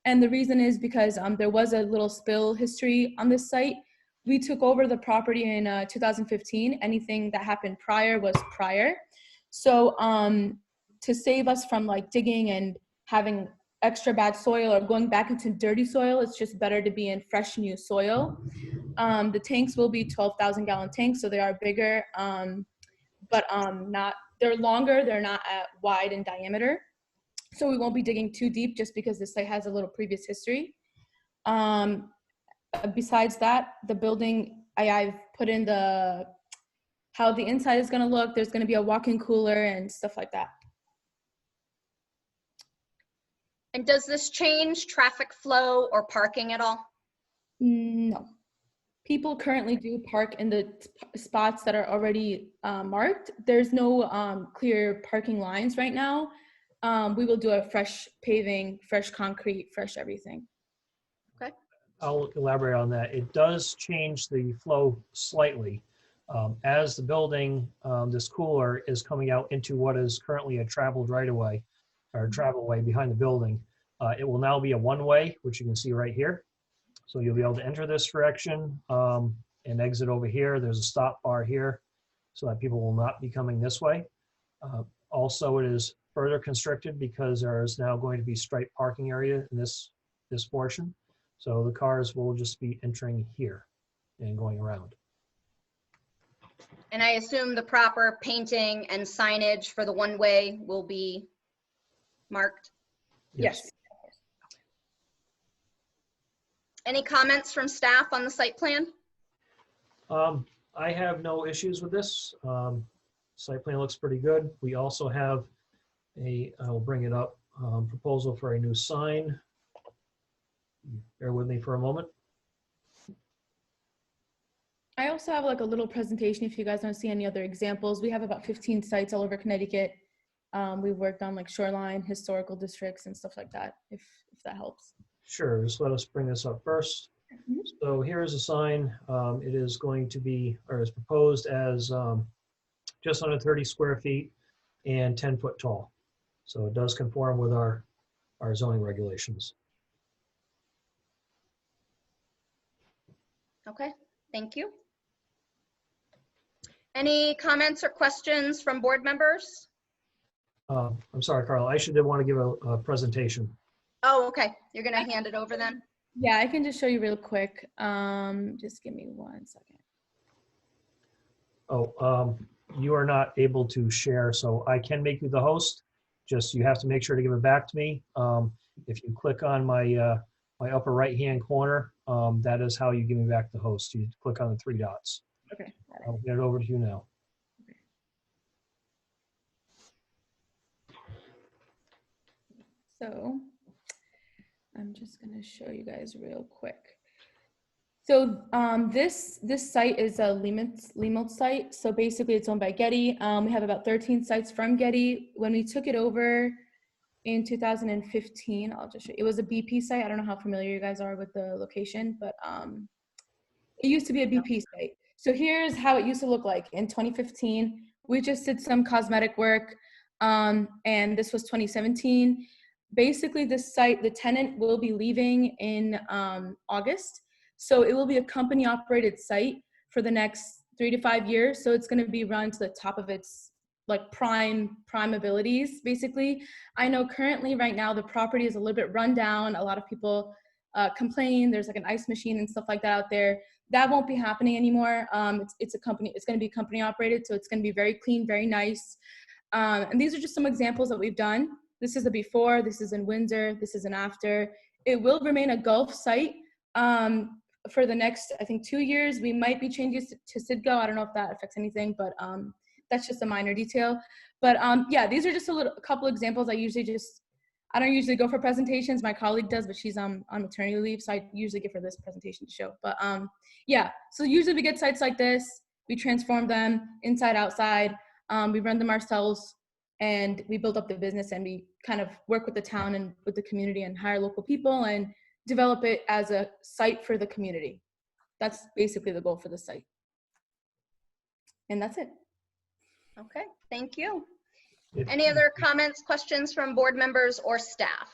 And the reason is because there was a little spill history on this site. We took over the property in 2015. Anything that happened prior was prior. So to save us from like digging and having extra bad soil or going back into dirty soil, it's just better to be in fresh new soil. The tanks will be 12,000 gallon tanks, so they are bigger, but they're longer, they're not wide in diameter. So we won't be digging too deep just because the site has a little previous history. Besides that, the building, I've put in how the inside is gonna look. There's gonna be a walk-in cooler and stuff like that. And does this change traffic flow or parking at all? No. People currently do park in the spots that are already marked. There's no clear parking lines right now. We will do a fresh paving, fresh concrete, fresh everything. Okay. I'll elaborate on that. It does change the flow slightly. As the building, this cooler is coming out into what is currently a traveled right-of-way or travel way behind the building. It will now be a one-way, which you can see right here. So you'll be able to enter this direction and exit over here. There's a stop bar here so that people will not be coming this way. Also, it is further constricted because there is now going to be striped parking area in this portion. So the cars will just be entering here and going around. And I assume the proper painting and signage for the one-way will be marked? Yes. Any comments from staff on the site plan? I have no issues with this. Site plan looks pretty good. We also have I'll bring it up, proposal for a new sign. Bear with me for a moment. I also have like a little presentation if you guys want to see any other examples. We have about 15 sites all over Connecticut. We've worked on like shoreline, historical districts and stuff like that, if that helps. Sure, just let us bring this up first. So here is a sign. It is going to be, or is proposed as just under 30 square feet and 10 foot tall. So it does conform with our zoning regulations. Okay, thank you. Any comments or questions from board members? I'm sorry, Carla, I did want to give a presentation. Oh, okay. You're gonna hand it over then? Yeah, I can just show you real quick. Just give me 1 second. Oh, you are not able to share, so I can make you the host. Just, you have to make sure to give it back to me. If you click on my, my upper right-hand corner, that is how you give me back the host. You click on the 3 dots. Okay. Got it. I'll get it over to you now. So I'm just gonna show you guys real quick. So this site is a Lemont site. So basically it's owned by Getty. We have about 13 sites from Getty. When we took it over in 2015, I'll just show you. It was a BP site. I don't know how familiar you guys are with the location, but it used to be a BP site. So here's how it used to look like in 2015. We just did some cosmetic work, and this was 2017. Basically, this site, the tenant will be leaving in August. So it will be a company operated site for the next 3 to 5 years. So it's going to be run to the top of its like prime abilities, basically. I know currently right now the property is a little bit run down. A lot of people complain. There's like an ice machine and stuff like that out there. That won't be happening anymore. It's going to be company operated. So it's going to be very clean, very nice. And these are just some examples that we've done. This is a before, this is in Windsor, this is an after. It will remain a golf site for the next, I think, 2 years. We might be changing to Sidgo. I don't know if that affects anything, but that's just a minor detail. But yeah, these are just a couple examples. I don't usually go for presentations. My colleague does, but she's on maternity leave, so I usually give her this presentation to show. But yeah, so usually we get sites like this, we transform them inside, outside, we run them ourselves, and we build up the business, and we kind of work with the town and with the community and hire local people and develop it as a site for the community. That's basically the goal for the site. And that's it. Okay, thank you. Any other comments, questions from board members or staff?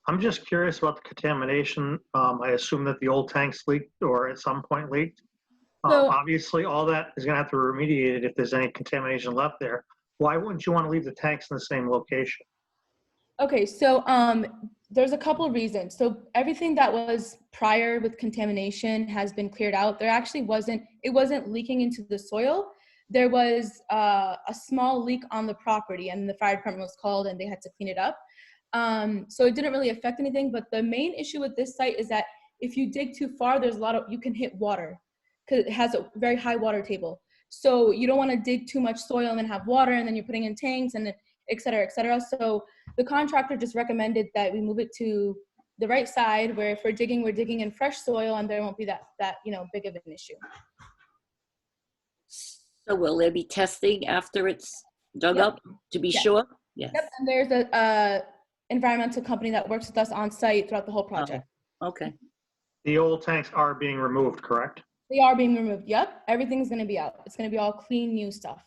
I'm just curious about the contamination. I assume that the old tanks leaked or at some point leaked. So- Obviously, all that is going to have to be remediated if there's any contamination left there. Why wouldn't you want to leave the tanks in the same location? Okay, so there's a couple of reasons. So everything that was prior with contamination has been cleared out. There actually it wasn't leaking into the soil. There was a small leak on the property, and the fire department was called and they had to clean it up. So it didn't really affect anything, but the main issue with this site is that if you dig too far, you can hit water because it has a very high water table. So you don't want to dig too much soil and then have water, and then you're putting in tanks and et cetera, et cetera. So the contractor just recommended that we move it to the right side, where if we're digging in fresh soil, and there won't be that big of an issue. So will there be testing after it's dug Yep. up to be Yes. sure? Yes. Yep, and there's a environmental company that works with us on site throughout the whole project. Okay. The old tanks are being removed, correct? They are being removed. Yep, everything's gonna be out. It's gonna be all clean, new stuff.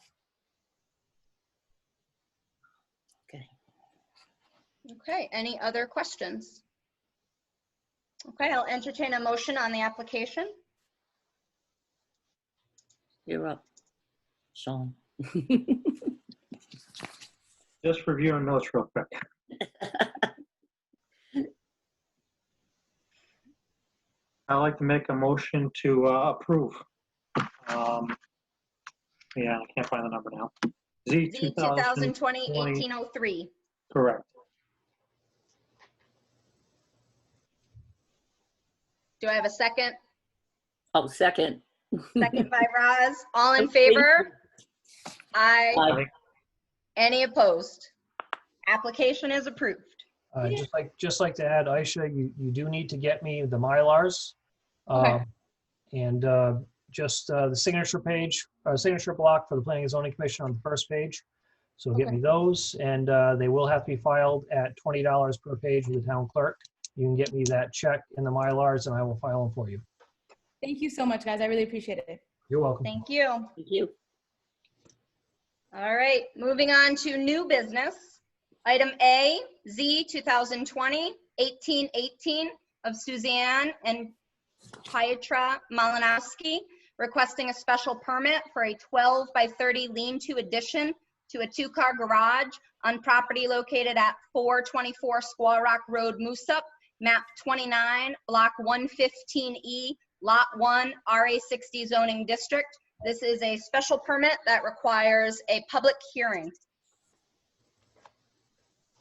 Okay, any other questions? Okay, I'll entertain a motion on the application. You're up, Sean. Just reviewing notes real quick. I'd like to make a motion to approve. Yeah, I can't find the number now. Z Z 2020-1803. Correct. Do I have a second? Oh, second. Second by Roz. All in favor? Aye. Aye. Any opposed? Application is approved. Just like to add, Aisha, you do need to get me the Mylars. Okay. And just the signature page, signature block for the Planning and Zoning Commission on the first page. So get me those, and they will have to be filed at $20 per page with the town clerk. You can get me that check and the Mylars, and I will file them for you. Thank you so much, guys. I really appreciate it. You're welcome. Thank you. Thank you. All right, moving on to new business. Item A, Z 2020-1818 of Suzanne and Pietra Malinowski, requesting a special permit for a 12 by 30 lean-to addition to a 2-car garage on property located at 424 Squaw Rock Road, Moosup, map 29, block 115E, lot 1, RA60 zoning district, This is a special permit that requires a public hearing.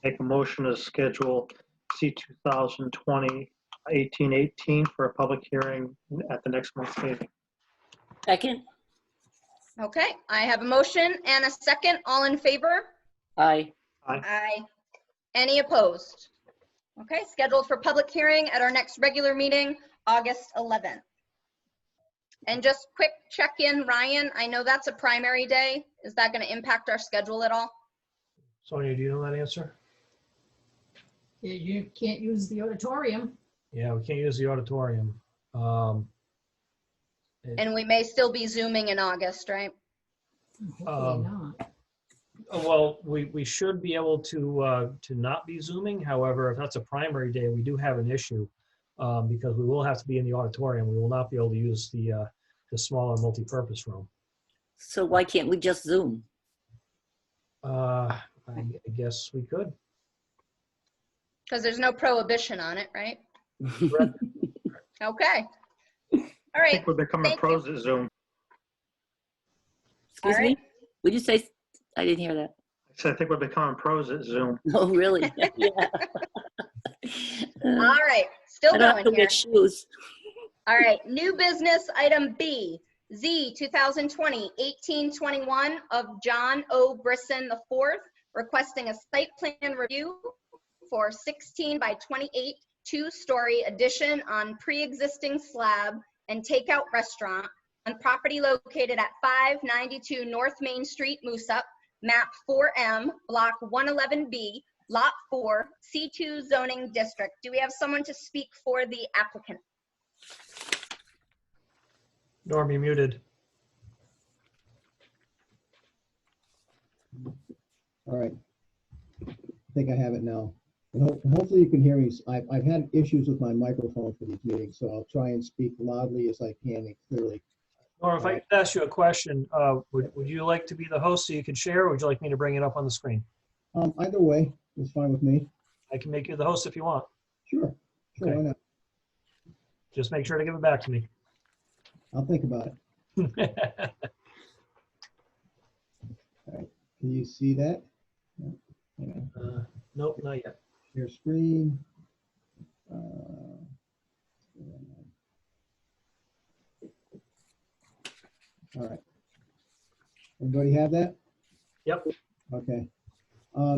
Make a motion to schedule C 2020-1818 for a public hearing at the next month's meeting. Second? Okay, I have a motion and a second. All in favor? Aye. Aye. Aye. Any opposed? Okay, scheduled for public hearing at our next regular meeting, August 11th. And just quick check-in, Ryan, I know that's a primary day. Is that going to impact our schedule at all? Sonia, do you know that answer? Yeah, you can't use the auditorium. Yeah, we can't use the auditorium. And we may still be Zooming in August, right? Hopefully not. Well, we should be able to not be Zooming. However, if that's a primary day, we do have an issue because we will have to be in the auditorium. We will not be able to use the smaller multi-purpose room. So why can't we just Zoom? I guess we could. Because there's no prohibition on it, right? Correct. Okay. All I right. think we're becoming Thank pros at Zoom. Excuse All me? right. Would you say, I didn't hear that. So I think we're becoming pros at Zoom. Oh, really? Yeah. All right. Still I don't have to going here. wear shoes. All right. New business item B, Z 2020-1821 of John O. Brisson IV, requesting a site plan review for 16 by 28 two-story addition on pre-existing slab and takeout restaurant on property located at 592 North Main Street, Moosup, map 4M, block 111B, lot 4, C2 zoning district. Do we have someone to speak for the applicant? Norm, you muted. All right. I think I have it now. Hopefully you can hear me. I've had issues with my microphone for these meetings, so I'll try and speak loudly as I can and clearly. Norm, if I could ask you a question, would you like to be the host so you could share, or would you like me to bring it up on the screen? Either way is fine with me. I can make you the host if you want. Sure, Okay. why not? Just make sure to give it back to me. I'll think about it. All right, can you see that? No, hang on. Nope, not yet. Share screen. All right. Everybody have that? Yep. Okay.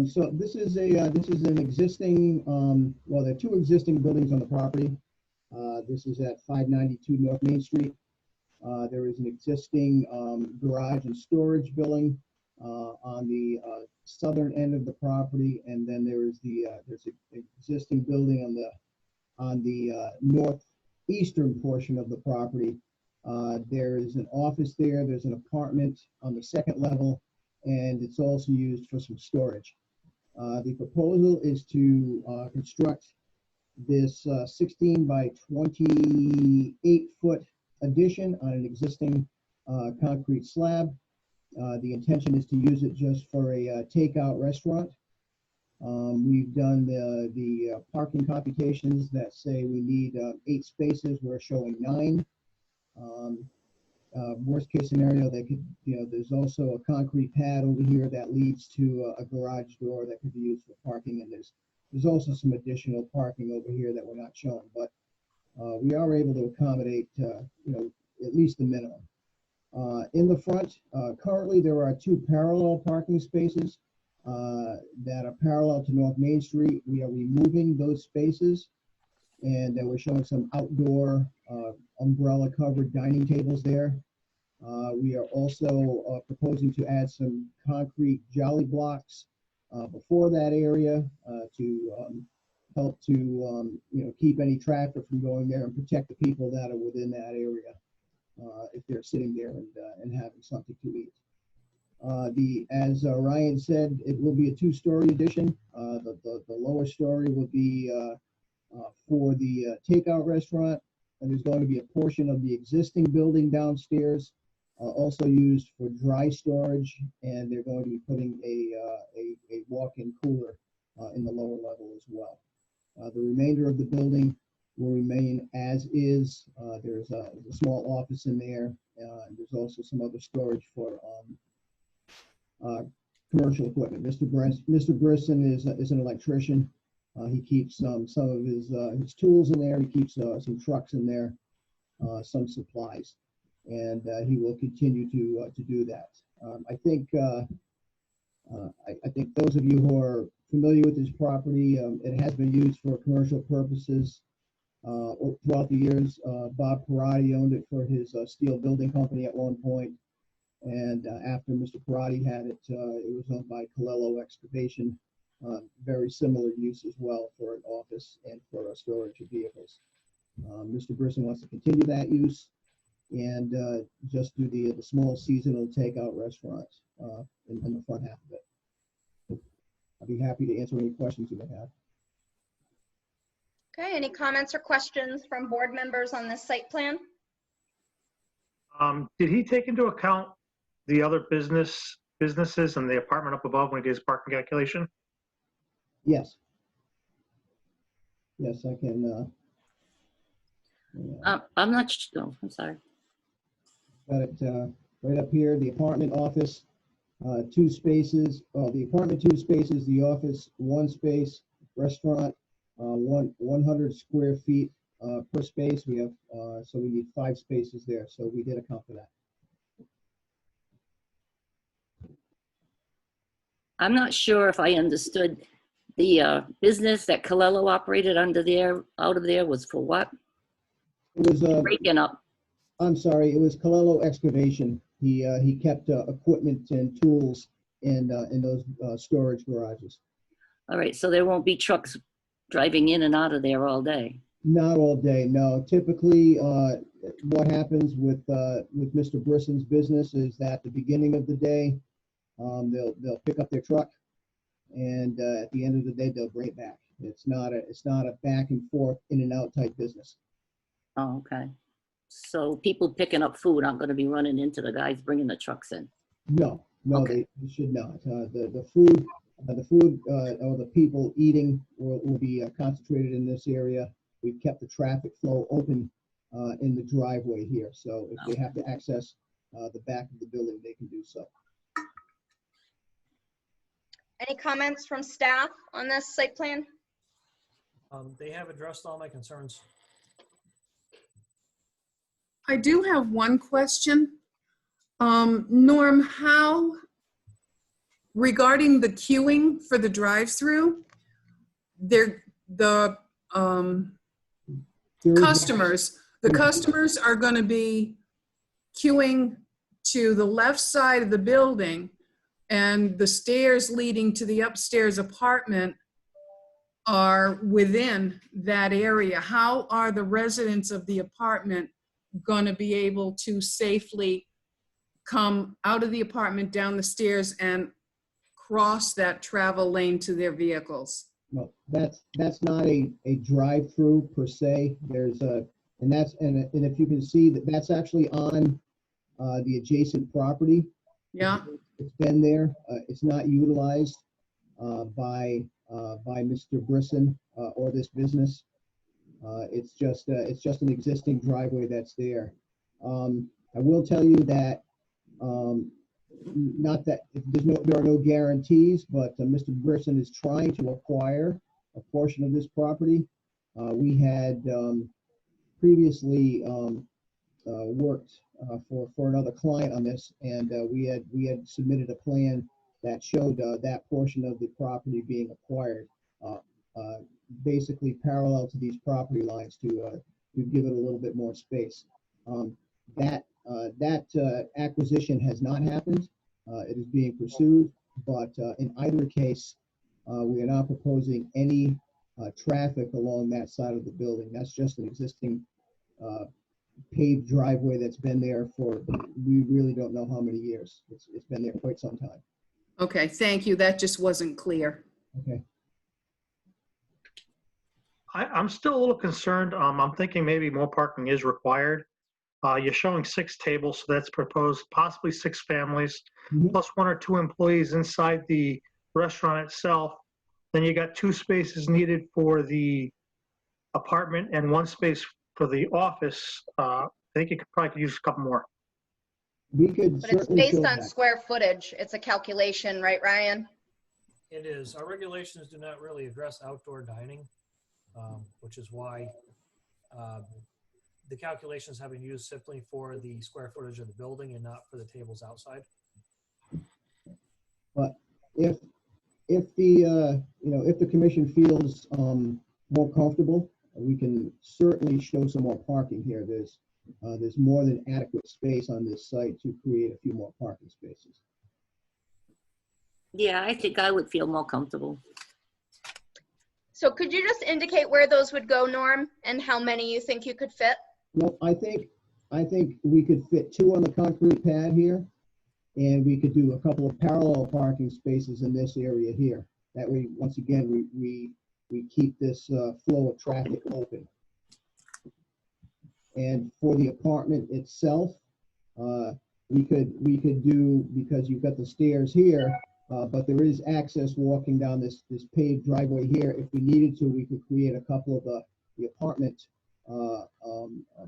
So this is an existing, well, there are two existing buildings on the property. This is at 592 North Main Street. There is an existing garage and storage building on the southern end of the property, and then there's an existing building on the northeastern portion of the property. There is an office there. There's an apartment on the second level, and it's also used for some storage. The proposal is to construct this 16 by 28 foot addition on an existing concrete slab. The intention is to use it just for a takeout restaurant. We've done the parking computations that say we need 8 spaces. We're showing 9. Worst case scenario, they could, there's also a concrete pad over here that leads to a garage door that could be used for parking, and there's also some additional parking over here that we're not showing, but we are able to accommodate at least the minimum. In the front, currently there are 2 parallel parking spaces that are parallel to North Main Street. We are removing those spaces, and we're showing some outdoor umbrella covered dining tables there. We are also proposing to add some concrete jolly blocks before that area to help to keep any traffic from going there and protect the people that are within that area if they're sitting there and having something to eat. As Ryan said, it will be a 2-story addition. The lower story will be for the takeout restaurant, and there's going to be a portion of the existing building downstairs also used for dry storage, and they're going to be putting a walk-in cooler in the lower level as well. The remainder of the building will remain as is. There's a small office in there. There's also some other storage for commercial equipment. Mr. Brisson is an electrician. He keeps some of his tools in there. He keeps some trucks in there, some supplies, and he will continue to do that. I think those of you who are familiar with this property, it has been used for commercial purposes throughout the years. Bob Parati owned it for his steel building company at one point, and after Mr. Parati had it, it was owned by Colello Excavation. Very similar use as well for an office and for storage of vehicles. Mr. Brisson wants to continue that use and just do the small seasonal takeout restaurants in the front half of it. I'll be happy to answer any questions you may have. Okay, any comments or questions from board members on this site plan? Did he take into account the other businesses and the apartment up above when he did his parking calculation? Yes. Yes, I can. I'm not sure. No, I'm sorry. Got it right up here, the apartment office, 2 spaces. The apartment, 2 spaces, the office, 1 space, restaurant, 100 square feet per space. We have, so we need 5 spaces there. So we did account for that. I'm not sure if I understood. The business that Colello operated out of there was for what? It was breaking up. I'm sorry, it was Colello Excavation. He kept equipment and tools in those storage garages. All right, so there won't be trucks driving in and out of there all day. Not all day, no. Typically, what happens with Mr. Brisson's business is that at the beginning of the day, they'll pick up their truck, and at the end of the day, they'll bring it back. It's not a back and forth, in and out type business. Oh, okay. So people picking up food aren't going to be running into the guys bringing the trucks in. No, Okay. they should not. The food or the people eating will be concentrated in this area. We've kept the traffic flow open in the driveway here, so if they have to access the back of the building, they can do so. Any comments from staff on this site plan? They have addressed all my concerns. I do have one question. Norm, how, regarding the queuing for the drive-through, the customers are going to be queuing to the left side of the building, and the stairs leading to the upstairs apartment are within that area. How are the residents of the apartment going to be able to safely come out of the apartment, down the stairs, and cross that travel lane to their vehicles? No, that's not a drive-through per se. There's a, and if you can see that's actually on the adjacent property. Yeah. It's been there. It's not utilized by Mr. Brisson or this business. It's just an existing driveway that's there. I will tell you that not that there are no guarantees, but Mr. Brisson is trying to acquire a portion of this property. We had previously worked for another client on this, and we had submitted a plan that showed that portion of the property being acquired, basically parallel to these property lines to give it a little bit more space. That acquisition has not happened. It is being pursued, but in either case, we are not proposing any traffic along that side of the building. That's just an existing paved driveway that's been there for, we really don't know how many years. It's been there quite some time. Okay, thank you. That just wasn't clear. Okay. I'm still a little concerned. I'm thinking maybe more parking is required. You're showing 6 tables, so that's proposed possibly 6 families, plus 1 or 2 employees inside the restaurant itself. Then you got 2 spaces needed for the apartment and one space for the office, I think you could probably use a couple more. We could But it's certainly show based on that. square footage. It's a calculation, right, Ryan? It is. Our regulations do not really address outdoor dining, which is why the calculations have been used simply for the square footage of the building and not for the tables outside. But if the, if the commission feels more comfortable, we can certainly show some more parking here. There's more than adequate space on this site to create a few more parking spaces. Yeah, I think I would feel more comfortable. So could you just indicate where those would go, Norm, and how many you think you could fit? Well, I think we could fit 2 on the concrete pad here, and we could do a couple of parallel parking spaces in this area here. That way, once again, we keep this flow of traffic open. And for the apartment itself, we could do, because you've got the stairs here, but there is access walking down this paved driveway here. If we needed to, we could create a couple of the apartment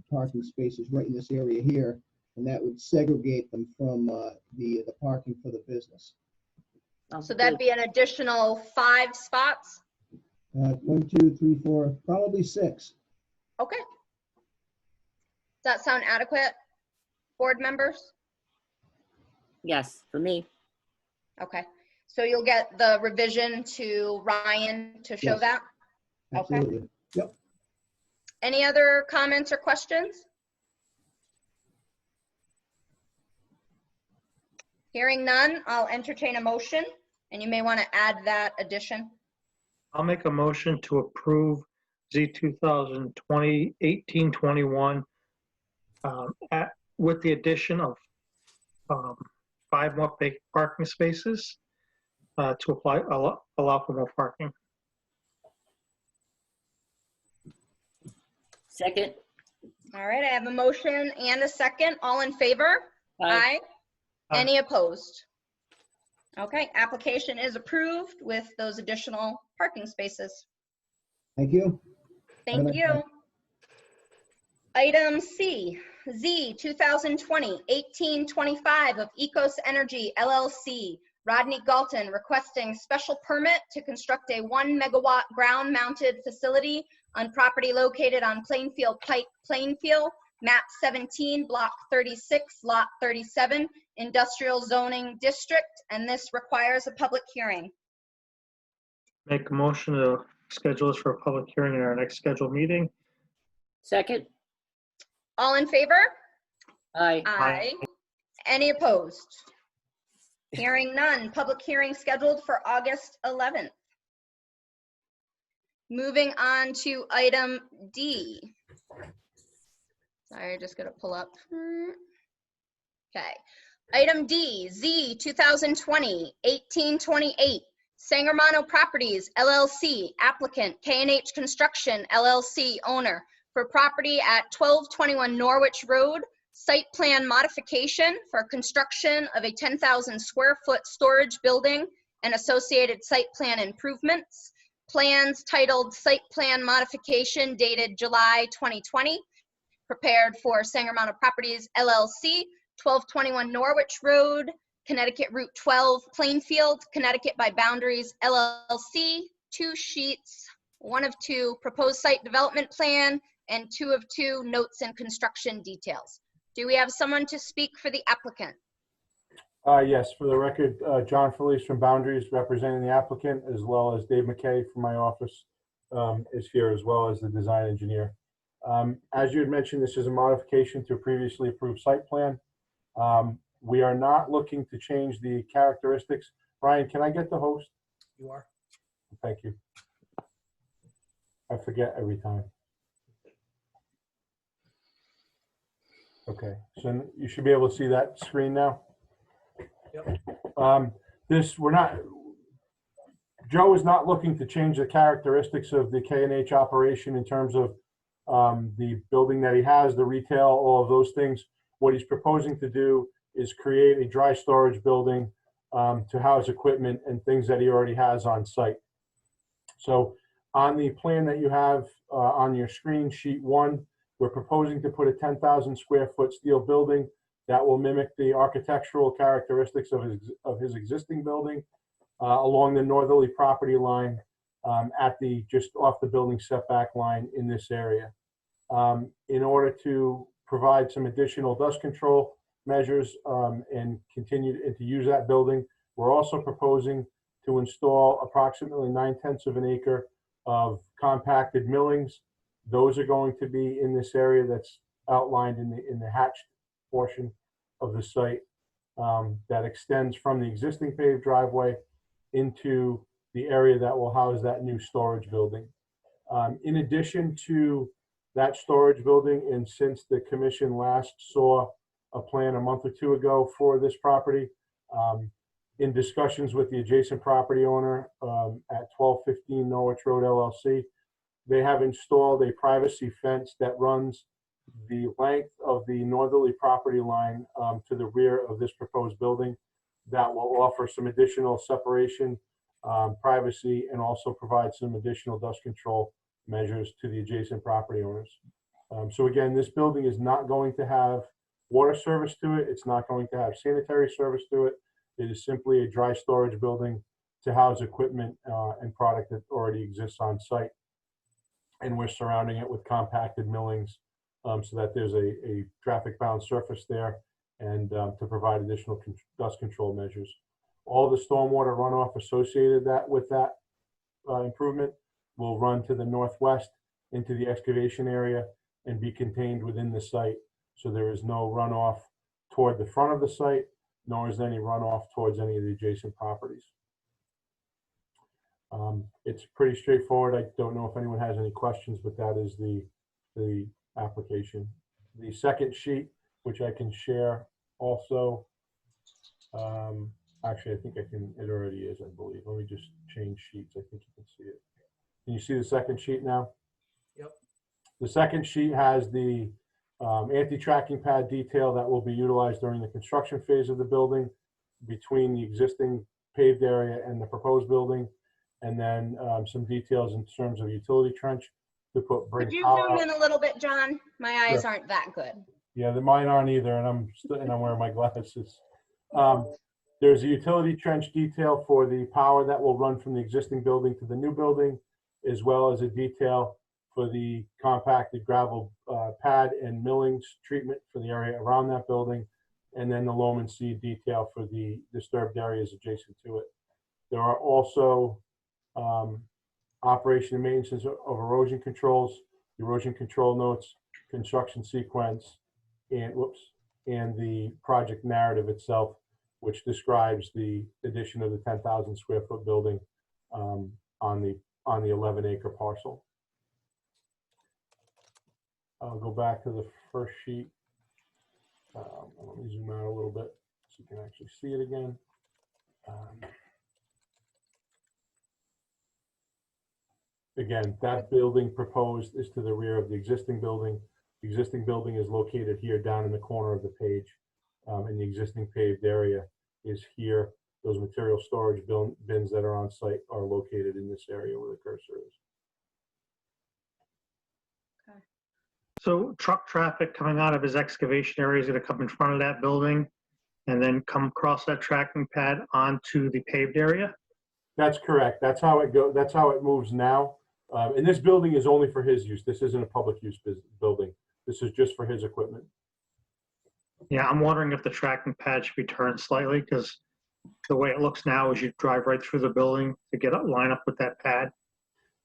parking spaces right in this area here, and that would segregate them from the parking for the business. So that'd be an additional 5 spots? 1, 2, 3, 4, probably 6. Okay. Does that sound adequate, board members? Yes, for me. Okay. So you'll get the revision to Ryan to show Yes. that? Okay. Absolutely. Yep. Any other comments or questions? Hearing none, I'll entertain a motion, and you may want to add that addition. I'll make a motion to approve Z 2020-1821 with the addition of 5 more parking spaces to allow for more parking. Second. All right, I have a motion and a second. All in favor? Aye. Any opposed? Okay, application is approved with those additional parking spaces. Thank you. Thank Have a nice you. night. Item C, Z 2020-1825 of Ecos Energy LLC. Rodney Galton requesting special permit to construct a 1 megawatt ground mounted facility on property located on Plainfield Pike, Plainfield, map 17, block 36, lot 37, industrial zoning district, and this requires a public hearing. Make a motion to schedule this for a public hearing in our next scheduled meeting. Second. All in favor? Aye. Aye. Any opposed? Hearing none. Public hearing scheduled for August 11th. Moving on to item D. Sorry, just gonna pull up. Okay. Item D, Z 2020-1828. Sangermano Properties LLC, applicant K&H Construction LLC, owner, for property at 1221 Norwich Road, site plan modification for construction of a 10,000 square foot storage building and associated site plan improvements. Plans titled Site Plan Modification dated July 2020, prepared for Sangermano Properties LLC, 1221 Norwich Road, Connecticut Route 12, Plainfield, Connecticut by Boundaries LLC, 2 sheets, 1 of 2 proposed site development plan, and 2 of 2 notes and construction details. Do we have someone to speak for the applicant? Yes, for the record, John Felice from Boundaries representing the applicant, as well as Dave McKay from my office is here, as well as the design engineer. As you had mentioned, this is a modification to a previously approved site plan. We are not looking to change the characteristics. Ryan, can I get the host? You are. Thank you. I forget every time. Okay, so you should be able to see that screen now. Yep. Joe is not looking to change the characteristics of the K&H operation in terms of the building that he has, the retail, all of those things. What he's proposing to do is create a dry storage building to house equipment and things that he already has on site. So On the plan that you have on your screen, sheet 1, we're proposing to put a 10,000 square foot steel building that will mimic the architectural characteristics of his existing building along the northerly property line at the just off the building setback line in this area. In order to provide some additional dust control measures and continue to use that building, we're also proposing to install approximately 9/10 of an acre of compacted millings. Those are going to be in this area that's outlined in the hatched portion of the site that extends from the existing paved driveway into the area that will house that new storage building. In addition to that storage building, and since the commission last saw a plan a month or two ago for this property, in discussions with the adjacent property owner at 1215 Norwich Road LLC, they have installed a privacy fence that runs the length of the northerly property line to the rear of this proposed building that will offer some additional separation, privacy, and also provide some additional dust control measures to the adjacent property owners. So again, this building is not going to have water service to it. It's not going to have sanitary service to it. It is simply a dry storage building to house equipment and product that already exists on site. And we're surrounding it with compacted millings so that there's a traffic bound surface there and to provide additional dust control measures. All the stormwater runoff associated with that improvement will run to the northwest into the excavation area and be contained within the site. So there is no runoff toward the front of the site, nor is there any runoff towards any of the adjacent properties. It's pretty straightforward. I don't know if anyone has any questions, but that is the application. The second sheet, which I can share also, actually, I think I can, it already is, I believe. Let me just change sheets. I think you can see it. Can you see the second sheet now? Yep. The second sheet has the anti-tracking pad detail that will be utilized during the construction phase of the building between the existing paved area and the proposed building, and then some details in terms of utility trench to bring Could you power zoom out. in a little bit, John? My eyes Sure. aren't that good. Yeah, mine aren't either, and I'm wearing my glasses. There's a utility trench detail for the power that will run from the existing building to the new building, as well as a detail for the compacted gravel pad and millings treatment for the area around that building, and then the loam and seed detail for the disturbed areas adjacent to it. There are also operation and maintenance of erosion controls, erosion control notes, construction sequence, and the project narrative itself, which describes the addition of the 10,000 square foot building on the 11-acre parcel. I'll go back to the first sheet. Let me zoom out a little bit so you can actually see it again. Again, that building proposed is to the rear of the existing building. The existing building is located here down in the corner of the page, and the existing paved area is here. Those material storage bins that are on site are located in this area where the cursor is. So truck traffic coming out of his excavation area is going to come in front of that building and then come across that tracking pad onto the paved area? That's correct. That's how it goes. That's how it moves now. And this building is only for his use. This isn't a public use building. This is just for his equipment. Yeah, I'm wondering if the tracking pad should be turned slightly, because the way it looks now is you drive right through the building to get up, line up with that pad.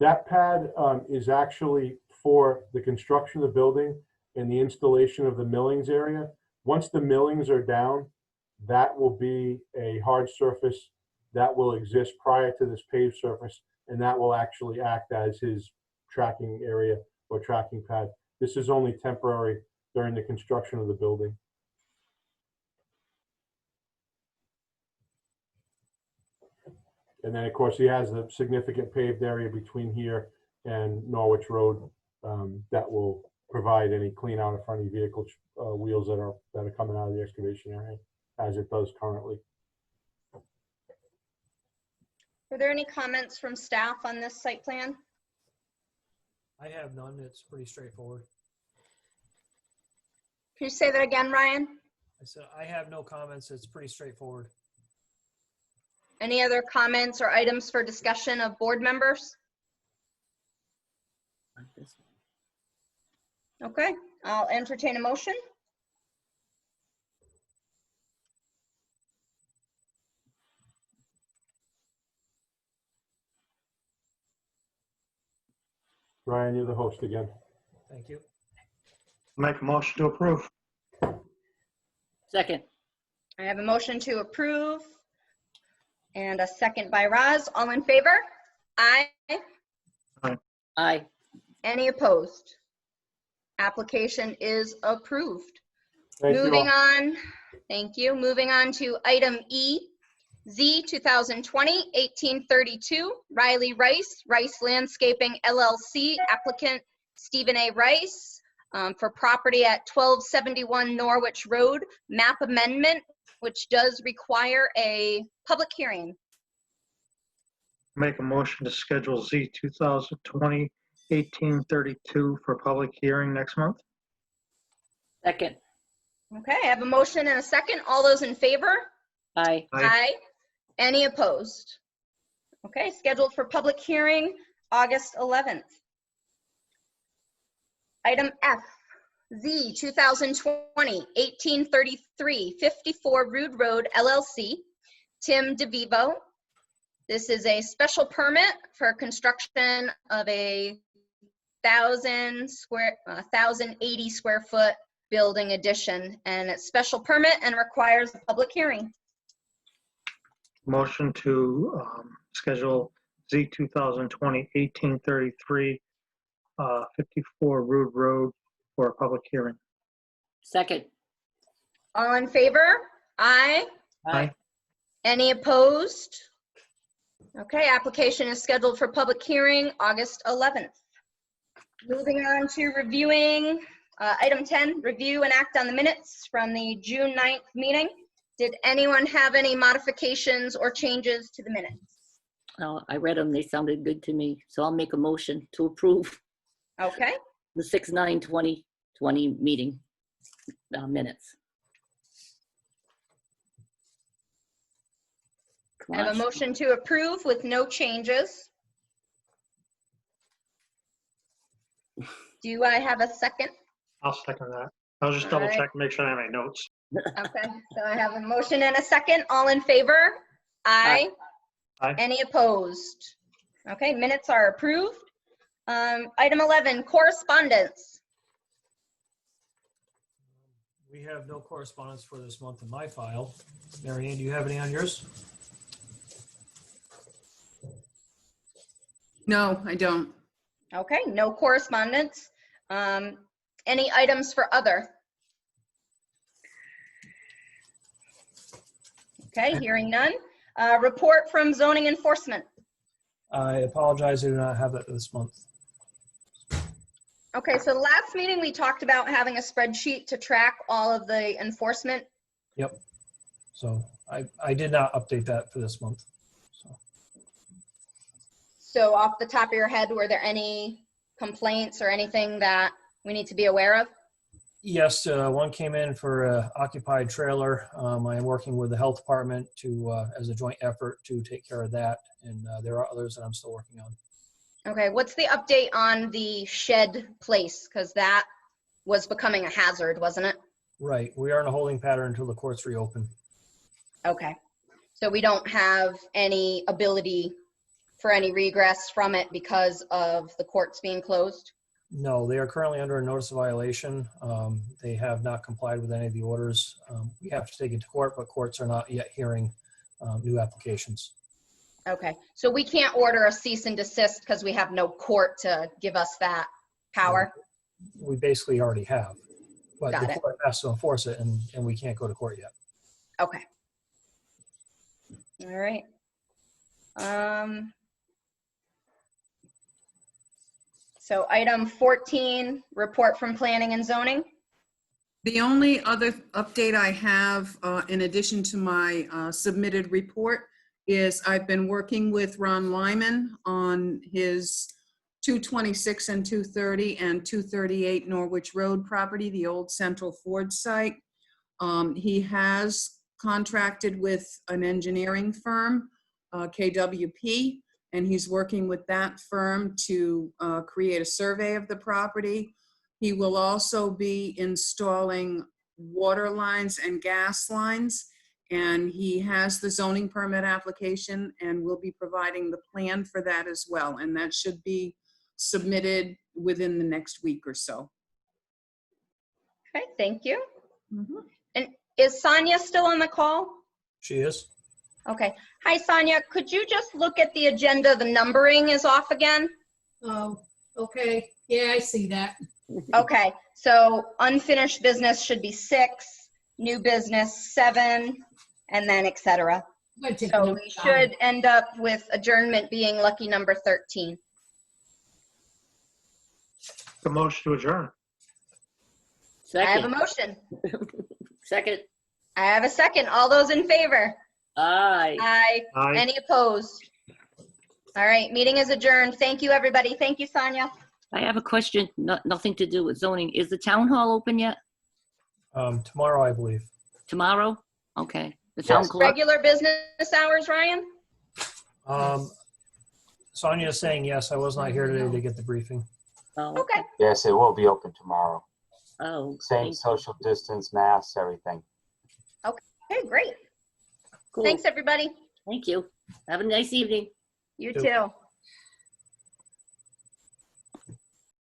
That pad is actually for the construction of the building and the installation of the millings area. Once the millings are down, that will be a hard surface that will exist prior to this paved surface, and that will actually act as his tracking area or tracking pad. This is only temporary during the construction of the building. And then, of course, he has a significant paved area between here and Norwich Road that will provide any clean out in front of vehicle wheels that are coming out of the excavation area, as it does currently. Are there any comments from staff on this site plan? I have none. It's pretty straightforward. Can you say that again, Ryan? I said, I have no comments. It's pretty straightforward. Any other comments or items for discussion of board members? Okay, I'll entertain a motion. Ryan, you're the host again. Thank you. Make a motion to approve. Second. I have a motion to approve and a second by Roz. All in favor? Aye. Aye. Any opposed? Application is approved. Thank you Moving all. on, thank you. Moving on to item E, Z 2020-1832, Riley Rice, Rice Landscaping LLC, applicant Stephen A. Rice, for property at 1271 Norwich Road, map amendment, which does require a public hearing. Make a motion to schedule Z 2020-1832 for public hearing next month. Second. Okay, I have a motion and a second. All those in favor? Aye. Aye. Any opposed? Okay, scheduled for public hearing August 11th. Item F, Z 2020-1833, 54 Rude Road LLC, Tim DeVivo. This is a special permit for construction of a 1,080 square foot building addition, and it's special permit and requires a public hearing. Motion to schedule Z 2020-1833, 54 Rude Road for a public hearing. Second. All in favor? Aye. Aye. Any opposed? Okay, application is scheduled for public hearing August 11th. Moving on to reviewing item 10, review and act on the minutes from the June 9th meeting. Did anyone have any modifications or changes to the minutes? Oh, I read them. They sounded good to me. So I'll make a motion to approve Okay, the 6/9/2020 meeting minutes. Come I have a on. motion to approve with no changes. Do I have a second? I'll second that. I'll just All double right. check, make sure I have any notes. Okay, so I have a motion and a second. All in favor? Aye. Aye. Any opposed? Okay, minutes are approved. Item 11, correspondence. We have no correspondence for this month in my file. Mary Ann, do you have any on yours? No, I don't. Okay, no correspondence. Any items for other? Okay, hearing none. Report from zoning enforcement. I apologize, I do not have that this month. Okay, so last meeting we talked about having a spreadsheet to track all of the enforcement. Yep. So I did not update that for this month. So off the top of your head, were there any complaints or anything that we need to be aware of? Yes, one came in for a occupied trailer. I am working with the health department to, as a joint effort to take care of that. And there are others that I'm still working on. Okay, what's the update on the shed place? Because that was becoming a hazard, wasn't it? Right. We are in a holding pattern until the courts reopen. Okay, so we don't have any ability for any regress from it because of the courts being closed? No, they are currently under a notice of violation. They have not complied with any of the orders. We have to take it to court, but courts are not yet hearing new applications. Okay, so we can't order a cease and desist because we have no court to give us that power? We basically already have, but Got the it. court has to enforce it, and we can't go to court yet. Okay. All right. So item 14, report from planning and zoning. The only other update I have, in addition to my submitted report, is I've been working with Ron Lyman on his 226 and 230 and 238 Norwich Road property, the old Central Ford site. He has contracted with an engineering firm, KWP, and he's working with that firm to create a survey of the property. He will also be installing water lines and gas lines, and he has the zoning permit application and will be providing the plan for that as well. And that should be submitted within the next week or so. Okay, thank you. And is Sonia still on the call? She is. Okay. Hi, Sonia. Could you just look at the agenda? The numbering is off again. Oh, okay. Yeah, I see that. Okay, so unfinished business should be 6, new business 7, and then et cetera. I'm gonna take So notes we down. should end up with adjournment being lucky number 13. The motion to adjourn. I have a Second. motion. Second. I have a second. All those in favor? Aye. Aye. Aye. Any opposed? All right, meeting is adjourned. Thank you, everybody. Thank you, Sonia. I have a question, nothing to do with zoning. Is the town hall open yet? Tomorrow, I believe. Tomorrow? Okay. The town Yes. clerk? Regular business hours, Ryan? Sonia is saying yes. I was not here today to get the briefing. Oh, Okay. Yes, it will be open tomorrow. oh, Same thank you. social distance, masks, everything. Okay, great. Cool. Thanks, everybody. Thank you. Have a nice evening. You Too. too.